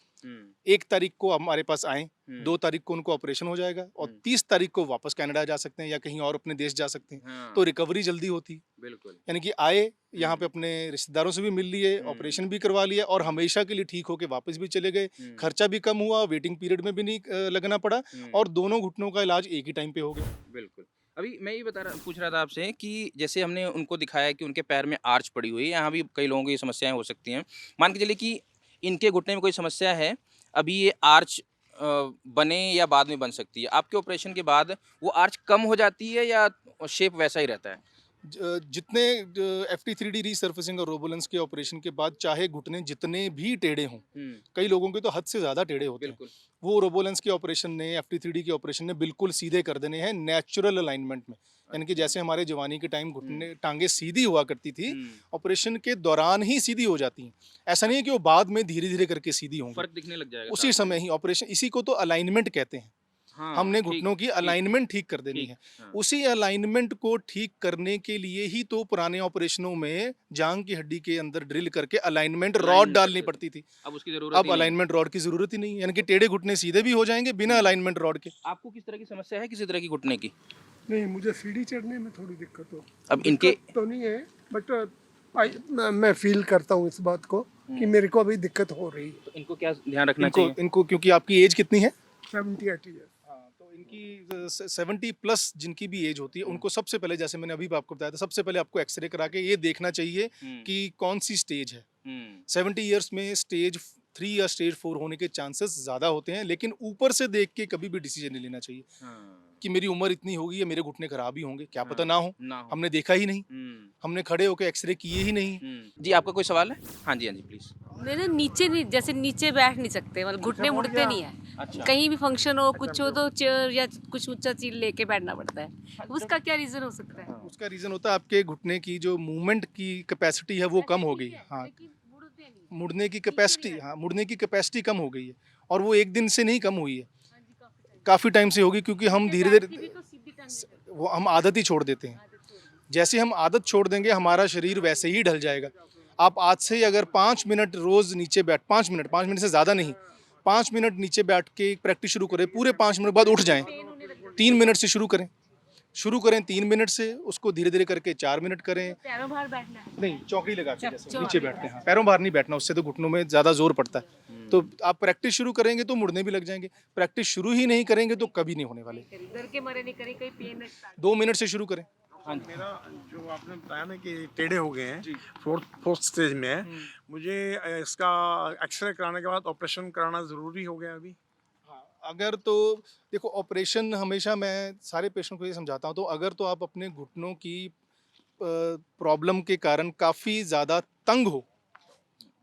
1 तारीख को हमारे पास आए, 2 तारीख को उनको ऑपरेशन हो जाएगा और 30 तारीख को वापस कनाडा जा सकते हैं या कहीं और अपने देश जा सकते हैं। हाँ, तो रिकवरी जल्दी होती है। बिल्कुल। यानी कि आए, यहाँ पे अपने रिश्तेदारों से भी मिल लिए, ऑपरेशन भी करवा लिया और हमेशा के लिए ठीक होके वापस भी चले गए। खर्चा भी कम हुआ, वेटिंग पीरियड में भी नहीं लगना पड़ा और दोनों घुटनों का इलाज एक ही टाइम पे हो गया। बिल्कुल। अभी मैं ये पूछ रहा था आपसे कि जैसे हमने उनको दिखाया कि उनके पैर में आर्च पड़ी हुई है, यहाँ भी कई लोगों को ये समस्याएं हो सकती हैं। मान के चलिए कि इनके घुटने में कोई समस्या है, अभी ये आर्च बने या बाद में बन सकती है। आपके ऑपरेशन के बाद वो आर्च कम हो जाती है या शेप वैसा ही रहता है? जितने FT3D रीसर्फेसिंग और रोबोलेंस के ऑपरेशन के बाद चाहे घुटने जितने भी टेढ़े हों, कई लोगों के तो हद से ज़्यादा टेढ़े होते हैं, बिल्कुल। वो रोबोलेंस के ऑपरेशन ने, FT3D के ऑपरेशन ने बिल्कुल सीधे कर देने हैं नेचुरल अलाइनमेंट में। यानी कि जैसे हमारे जवानी के टाइम घुटने टांगे सीधी हुआ करती थी, ऑपरेशन के दौरान ही सीधी हो जाती हैं। ऐसा नहीं है कि वो बाद में धीरे धीरे करके सीधी होंगी, फर्क दिखने लग जाएगा उसी साथ में। समय ही ऑपरेशन, इसी को तो अलाइनमेंट कहते हैं। हाँ, हमने ठीक, घुटनों की ठीक, अलाइनमेंट ठीक कर देनी ठीक, है। हाँ। उसी अलाइनमेंट को ठीक करने के लिए ही तो पुराने ऑपरेशनों में जांग की हड्डी के अंदर ड्रिल करके अलाइनमेंट रॉड Alignment डालनी करते पड़ती थी। अब उसकी ज़रूरत ही अब नहीं है। अलाइनमेंट रॉड की जरूरत ही नहीं है, यानी कि टेढ़े घुटने सीधे भी हो जाएंगे बिना अलाइनमेंट रॉड के। आपको किस तरह की समस्या है, किसी तरह की घुटने की? नहीं, मुझे सीढ़ी चढ़ने में थोड़ी दिक्कत हो। अब इनके दिक्कत तो नहीं है, बट मैं फील करता हूँ इस बात को कि मेरे को अभी दिक्कत हो रही है। तो इनको क्या ध्यान रखना इनको चाहिए? इनको क्योंकि आपकी एज कितनी है? 78 ईयर। तो इनकी 70 प्लस जिनकी भी एज होती है, उनको सबसे पहले, जैसे मैंने अभी आपको बताया था, सबसे पहले आपको एक्सरे करा के ये देखना चाहिए कि कौन सी स्टेज है। 70 इयर्स में स्टेज 3 या स्टेज 4 होने के चांसेस ज़्यादा होते हैं, लेकिन ऊपर से देख के कभी भी डिसीजन नहीं लेना चाहिए कि मेरी उम्र इतनी होगी या मेरे घुटने खराब ही होंगे, क्या पता ना हो, हमने देखा ही नहीं, हमने खड़े होकर एक्सरे किए ही नहीं। जी, आपका कोई सवाल है? हाँ जी, हाँ जी, प्लीज़। मेरे नीचे नहीं, जैसे नीचे बैठ नहीं सकते, मतलब घुटने मुड़ते नहीं है। अच्छा। कहीं भी फंक्शन हो, कुछ हो तो चेयर या कुछ ऊंचा चीज लेके बैठना पड़ता है। उसका क्या रीजन हो सकता है? उसका रीज़न होता है आपके घुटने की जो मूवमेंट की कैपेसिटी है वो कम हो गई है। हाँ, लेकिन मुड़ते नहीं। मुड़ने की कैपेसिटी, हाँ, मुड़ने की कैपेसिटी कम हो गई है और वो एक दिन से नहीं कम हुई है, काफ़ी टाइम से होगी, क्योंकि हम धीरे भी धीरे तो सीधी टांग वो हम आदत ही छोड़ देते हैं। जैसे हम आदत छोड़ देंगे हमारा शरीर वैसे ही ढल जाएगा। आप आज से अगर 5 मिनट रोज़ नीचे बैठ, 5 मिनट से ज़्यादा नहीं, 5 मिनट नीचे बैठ के प्रैक्टिस शुरू करें, पूरे 5 मिनट बाद उठ जाएं, 3 मिनट से शुरू करें 3 मिनट से, उसको धीरे धीरे करके 4 मिनट करें। पैरों बाहर बैठना है। नहीं, चौकड़ी लगा के जैसे नीचे बैठते हैं, पैरों बाहर नहीं बैठना, उससे तो घुटनों में ज़्यादा जोर पड़ता है। तो आप प्रैक्टिस शुरू करेंगे तो मुड़ने भी लग जाएंगे, प्रैक्टिस शुरू ही नहीं करेंगे तो कभी नहीं होने वाले। डर के मारे नहीं करें, कहीं पेन लगता 2 मिनट से शुरू करें। मेरा जो आपने बताया ना कि टेढ़े हो गए हैं, फोर्थ स्टेज में है, मुझे इसका एक्सरे कराने के बाद ऑपरेशन कराना ज़रूरी हो गया अभी? अगर तो देखो, ऑपरेशन हमेशा मैं सारे पेशेंट को ये समझाता हूँ, तो अगर तो आप अपने घुटनों की प्रॉब्लम के कारण काफ़ी ज़्यादा तंग हो,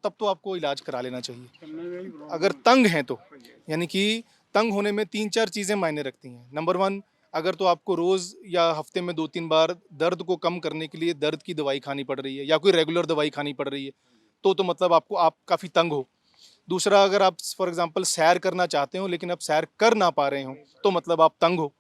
तब तो आपको इलाज करा लेना चाहिए। अगर तंग हैं तो, यानी कि तंग होने में 3-4 चीज़ें मायने रखती हैं। नंबर 1, अगर तो आपको रोज़ या हफ्ते में 2-3 बार दर्द को कम करने के लिए दर्द की दवाई खानी पड़ रही है या कोई रेगुलर दवाई खानी पड़ रही है, तो मतलब आप काफ़ी तंग हो। दूसरा, अगर आप फॉर एग्जांपल सैर करना चाहते हो लेकिन आप सैर कर ना पा रहे हो, तो मतलब आप तंग हो।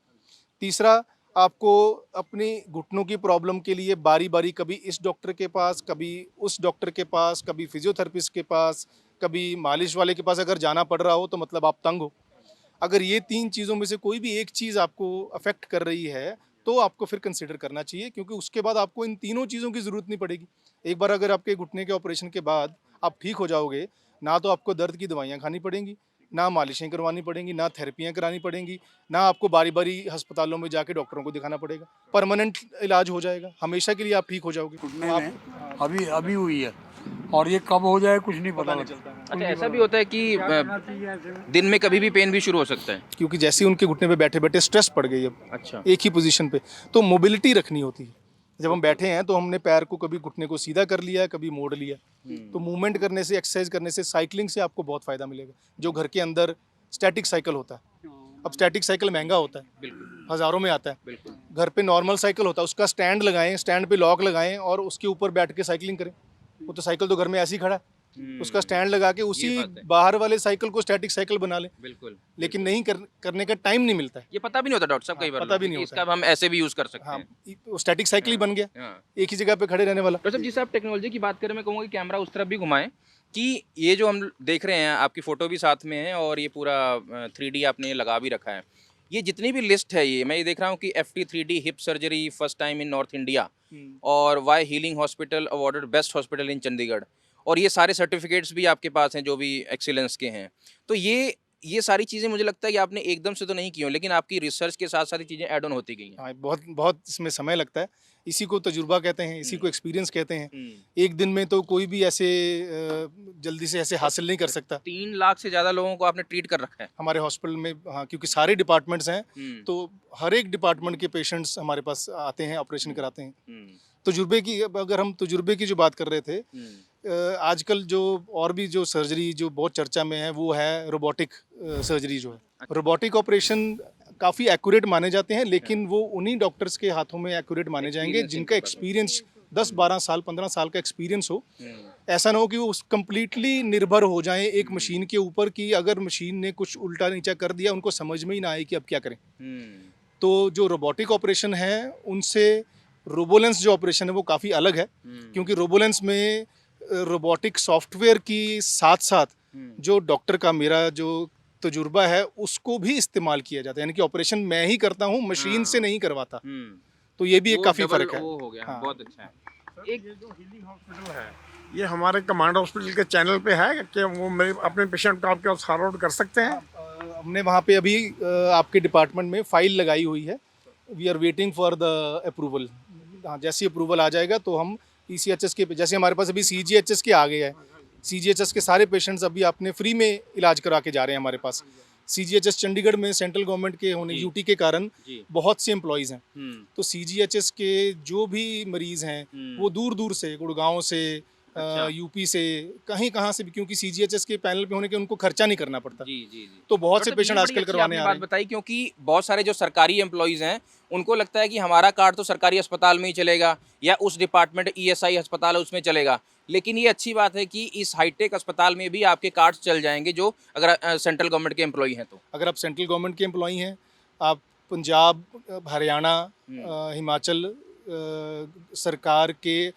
तीसरा, आपको अपनी घुटनों की प्रॉब्लम के लिए बारी बारी कभी इस डॉक्टर के पास, कभी उस डॉक्टर के पास, कभी फिजियोथेरेपिस्ट के पास, कभी मालिश वाले के पास अगर जाना पड़ रहा हो तो मतलब आप तंग हो। अगर ये 3 चीज़ों में से कोई भी एक चीज़ आपको अफेक्ट कर रही है तो आपको फिर कंसिडर करना चाहिए, क्योंकि उसके बाद आपको इन तीनों चीज़ों की ज़रूरत नहीं पड़ेगी। एक बार अगर आपके घुटने के ऑपरेशन के बाद आप ठीक हो जाओगे, ना तो आपको दर्द की दवाइयाँ खानी पड़ेंगी, ना मालिशें करवानी पड़ेंगी, ना थेरेपियाँ करानी पड़ेंगी, ना आपको बारी-बारी अस्पतालों में जाके डॉक्टरों को दिखाना पड़ेगा। परमानेंट इलाज हो जाएगा, हमेशा के लिए आप ठीक हो जाओगे। घुटने तो में अभी अभी हुई है और ये कब हो जाए कुछ नहीं पता नहीं लगता। चलता है। अच्छा, ऐसा भी होता है कि चाहिए ऐसे में। दिन में कभी भी पेन भी शुरू हो सकता है? क्योंकि जैसे ही उनके घुटने पे बैठे-बैठे स्ट्रेस पड़ गई अब अच्छा। एक ही पोजीशन पे, तो मोबिलिटी रखनी होती है। जब हम बैठे हैं तो हमने पैर को कभी घुटने को सीधा कर लिया, कभी मोड़ लिया। तो मूवमेंट करने से, एक्सरसाइज करने से, साइकिलिंग से आपको बहुत फ़ायदा मिलेगा। जो घर के अंदर स्टैटिक साइकिल होता है, अब स्टैटिक साइकिल महंगा होता है, बिल्कुल हज़ारों में आता है। बिल्कुल। घर पे नॉर्मल साइकिल होता है, उसका स्टैंड लगाएं, स्टैंड पे लॉक लगाएं और उसके ऊपर बैठ के साइकिलिंग करें। वो तो साइकिल तो घर में ऐसे ही खड़ा है, उसका स्टैंड लगा के उसी बात है। बाहर वाले साइकिल को स्टैटिक साइकिल बना लें। बिल्कुल। लेकिन नहीं करने का टाइम नहीं मिलता है। ये पता भी नहीं होता डॉक्टर साहब कई बार पता भी लोगों को नहीं कि होता इसका हम ऐसे भी यूज़ कर सकते हाँ, हैं। वो स्टैटिक साइकिल ही बन गया, हाँ। एक ही जगह पे खड़े रहने वाला। डॉक्टर साहब, जिस आप टेक्नोलॉजी की बात करें, मैं कहूँगा कि कैमरा उस तरफ भी घुमाएं कि ये जो हम देख रहे हैं, आपकी फ़ोटो भी साथ में है और ये पूरा 3D आपने लगा भी रखा है। ये जितनी भी लिस्ट है, ये मैं ये देख रहा हूँ कि FT 3D hip surgery first time in North India और why Healing Hospital awarded best hospital in Chandigarh, और ये सारे सर्टिफिकेट्स भी आपके पास हैं जो भी एक्सीलेंस के हैं। तो ये सारी चीज़ें मुझे लगता है कि आपने एकदम से तो नहीं की हो, लेकिन आपकी रिसर्च के साथ साथ ये चीज़ें ऐड ऑन होती गई हैं। हाँ, बहुत बहुत इसमें समय लगता है। इसी को तजुर्बा कहते हैं, इसी को एक्सपीरियंस कहते हैं। एक दिन में तो कोई भी ऐसे जल्दी से ऐसे हासिल नहीं कर सकता। 3 लाख से ज़्यादा लोगों को आपने ट्रीट कर रखा है। हमारे हॉस्पिटल में हाँ, क्योंकि सारे डिपार्टमेंट्स हैं, हम्म, तो हर एक डिपार्टमेंट के पेशेंट्स हमारे पास आते हैं, ऑपरेशन कराते हैं। हम्म, तजुर्बे की, अब अगर हम तजुर्बे की जो बात कर रहे थे, आजकल जो और भी जो सर्जरी जो बहुत चर्चा में है वो है रोबोटिक सर्जरी जो है। रोबोटिक ऑपरेशन काफ़ी एक्यूरेट माने जाते हैं, लेकिन वो उन्हीं डॉक्टर्स के हाथों में एक्यूरेट माने जाएंगे जिनका एक्सपीरियंस 10-12 साल 15 साल का एक्सपीरियंस हो। ऐसा ना हो कि वो कम्प्लीटली निर्भर हो जाएं एक मशीन के ऊपर कि अगर मशीन ने कुछ उल्टा नीचा कर दिया उनको समझ में ही ना आए कि अब क्या करें। तो जो रोबोटिक ऑपरेशन है उनसे रोबोलेंस जो ऑपरेशन है वो काफ़ी अलग है, क्योंकि रोबोलेंस में रोबोटिक सॉफ्टवेयर की साथ साथ जो डॉक्टर का मेरा जो तजुर्बा है उसको भी इस्तेमाल किया जाता है, यानी कि ऑपरेशन मैं ही करता हूँ, मशीन से नहीं करवाता। तो ये भी एक काफ़ी फ़र्क है। वो हो गया, हाँ। बहुत अच्छा है। एक जो हीलिंग हॉस्पिटल है ये हमारे कमांड हॉस्पिटल के चैनल पे है कि वो मेरे अपने पेशेंट को आपके पास फॉरवर्ड कर सकते हैं। हमने वहाँ पे अभी आपके डिपार्टमेंट में फाइल लगाई हुई है, we are waiting for the approval. हाँ, जैसे अप्रूवल आ जाएगा तो हम ECHS के, जैसे हमारे पास अभी CGHS के आ गए हैं, CGHS के सारे पेशेंट्स अभी अपने फ्री में इलाज करा के जा रहे हैं हमारे पास। CGHS चंडीगढ़ में सेंट्रल गवर्नमेंट के होने, यूटी के कारण जी। बहुत से एम्प्लॉयज़ हैं, तो CGHS के जो भी मरीज़ हैं वो दूर दूर से, गुड़गांव से, अच्छा। यूपी से, कहीं कहाँ से भी, क्योंकि CGHS के पैनल पे होने के उनको खर्चा नहीं करना पड़ता। जी जी जी। तो बहुत से डॉक्टर, पेशेंट ये आजकल बड़ी अच्छी करवाने आपने आ बात रहे हैं। बताई, क्योंकि बहुत सारे जो सरकारी एम्प्लॉयज़ हैं उनको लगता है कि हमारा कार्ड तो सरकारी अस्पताल में ही चलेगा या उस डिपार्टमेंट ESI अस्पताल है उसमें चलेगा, लेकिन ये अच्छी बात है कि इस हाईटेक अस्पताल में भी आपके कार्ड चल जाएंगे जो अगर सेंट्रल गवर्नमेंट के एम्प्लॉई हैं तो। अगर आप सेंट्रल गवर्नमेंट के एम्प्लॉई हैं, आप पंजाब, हरियाणा, हिमाचल सरकार के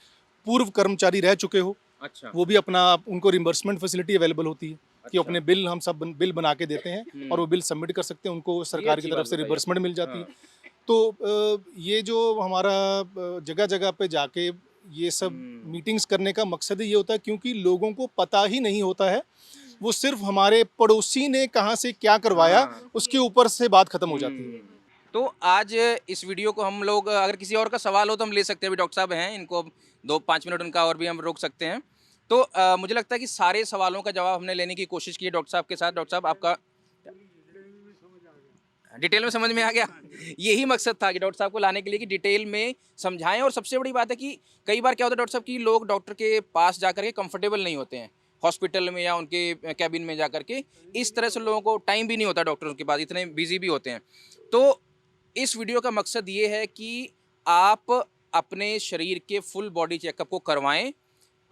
पूर्व कर्मचारी रह चुके हो, अच्छा। वो भी अपना, उनको रिम्बर्समेंट फैसिलिटी अवेलेबल होती है कि अपने बिल, हम सब बिल बना के देते हैं और वो बिल सबमिट कर सकते हैं, उनको सरकार की अच्छी तरफ बात से बताई रिम्बर्समेंट मिल जाती है। तो ये जो हमारा जगह जगह पे जाके ये सब मीटिंग्स करने का मकसद ही ये होता है, क्योंकि लोगों को पता ही नहीं होता है, वो सिर्फ हमारे पड़ोसी ने कहाँ से क्या करवाया उसके ऊपर से बात खत्म हो जाती है। तो आज इस वीडियो को हम लोग, अगर किसी और का सवाल हो तो हम ले सकते हैं, अभी डॉक्टर साहब हैं, इनको 2-5 मिनट उनका और भी हम रोक सकते हैं। तो मुझे लगता है कि सारे सवालों का जवाब हमने लेने की कोशिश की है डॉक्टर साहब के साथ। डॉक्टर साहब, आपका डिटेल में समझ में आ गया? यही मकसद था कि डॉक्टर साहब को लाने के लिए कि डिटेल में समझाएं। और सबसे बड़ी बात है कि कई बार क्या होता है डॉक्टर साहब कि लोग डॉक्टर के पास जाकर के कंफर्टेबल नहीं होते हैं हॉस्पिटल में या उनके कैबिन में जाकर के, इस तरह से लोगों को टाइम भी नहीं होता डॉक्टरों के पास, इतने बिजी भी होते हैं। तो इस वीडियो का मकसद ये है कि आप अपने शरीर के फुल बॉडी चेकअप को करवाएं,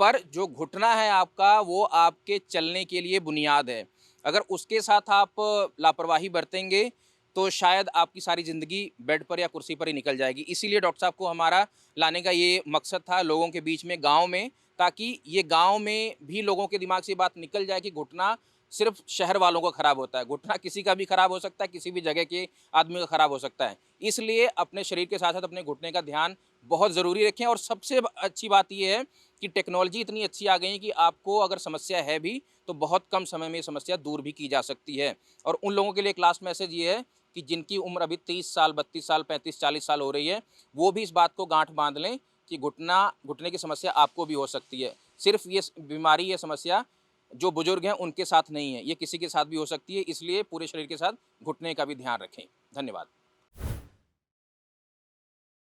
पर जो घुटना है आपका वो आपके चलने के लिए बुनियाद है। अगर उसके साथ आप लापरवाही बरतेंगे तो शायद आपकी सारी ज़िंदगी बेड पर या कुर्सी पर ही निकल जाएगी। इसीलिए डॉक्टर साहब को हमारा लाने का ये मकसद था लोगों के बीच में, गांव में, ताकि ये गांव में भी लोगों के दिमाग से बात निकल जाए कि घुटना सिर्फ शहर वालों का खराब होता है, घुटना किसी का भी खराब हो सकता है, किसी भी जगह के आदमी का खराब हो सकता है। इसलिए अपने शरीर के साथ साथ अपने घुटने का ध्यान बहुत ज़रूरी रखें। और सबसे अच्छी बात यह है कि टेक्नोलॉजी इतनी अच्छी आ गई है कि आपको अगर समस्या है भी तो बहुत कम समय में ये समस्या दूर भी की जा सकती है। और उन लोगों के लिए एक लास्ट मैसेज ये है कि जिनकी उम्र अभी 30 साल, 32 साल, 35, 40 साल हो रही है, वो भी इस बात को गांठ बांध लें कि घुटने की समस्या आपको भी हो सकती है। सिर्फ ये बीमारी, ये समस्या जो बुजुर्ग हैं उनके साथ नहीं है, ये किसी के साथ भी हो सकती है। इसलिए पूरे शरीर के साथ घुटने का भी ध्यान रखें। धन्यवाद।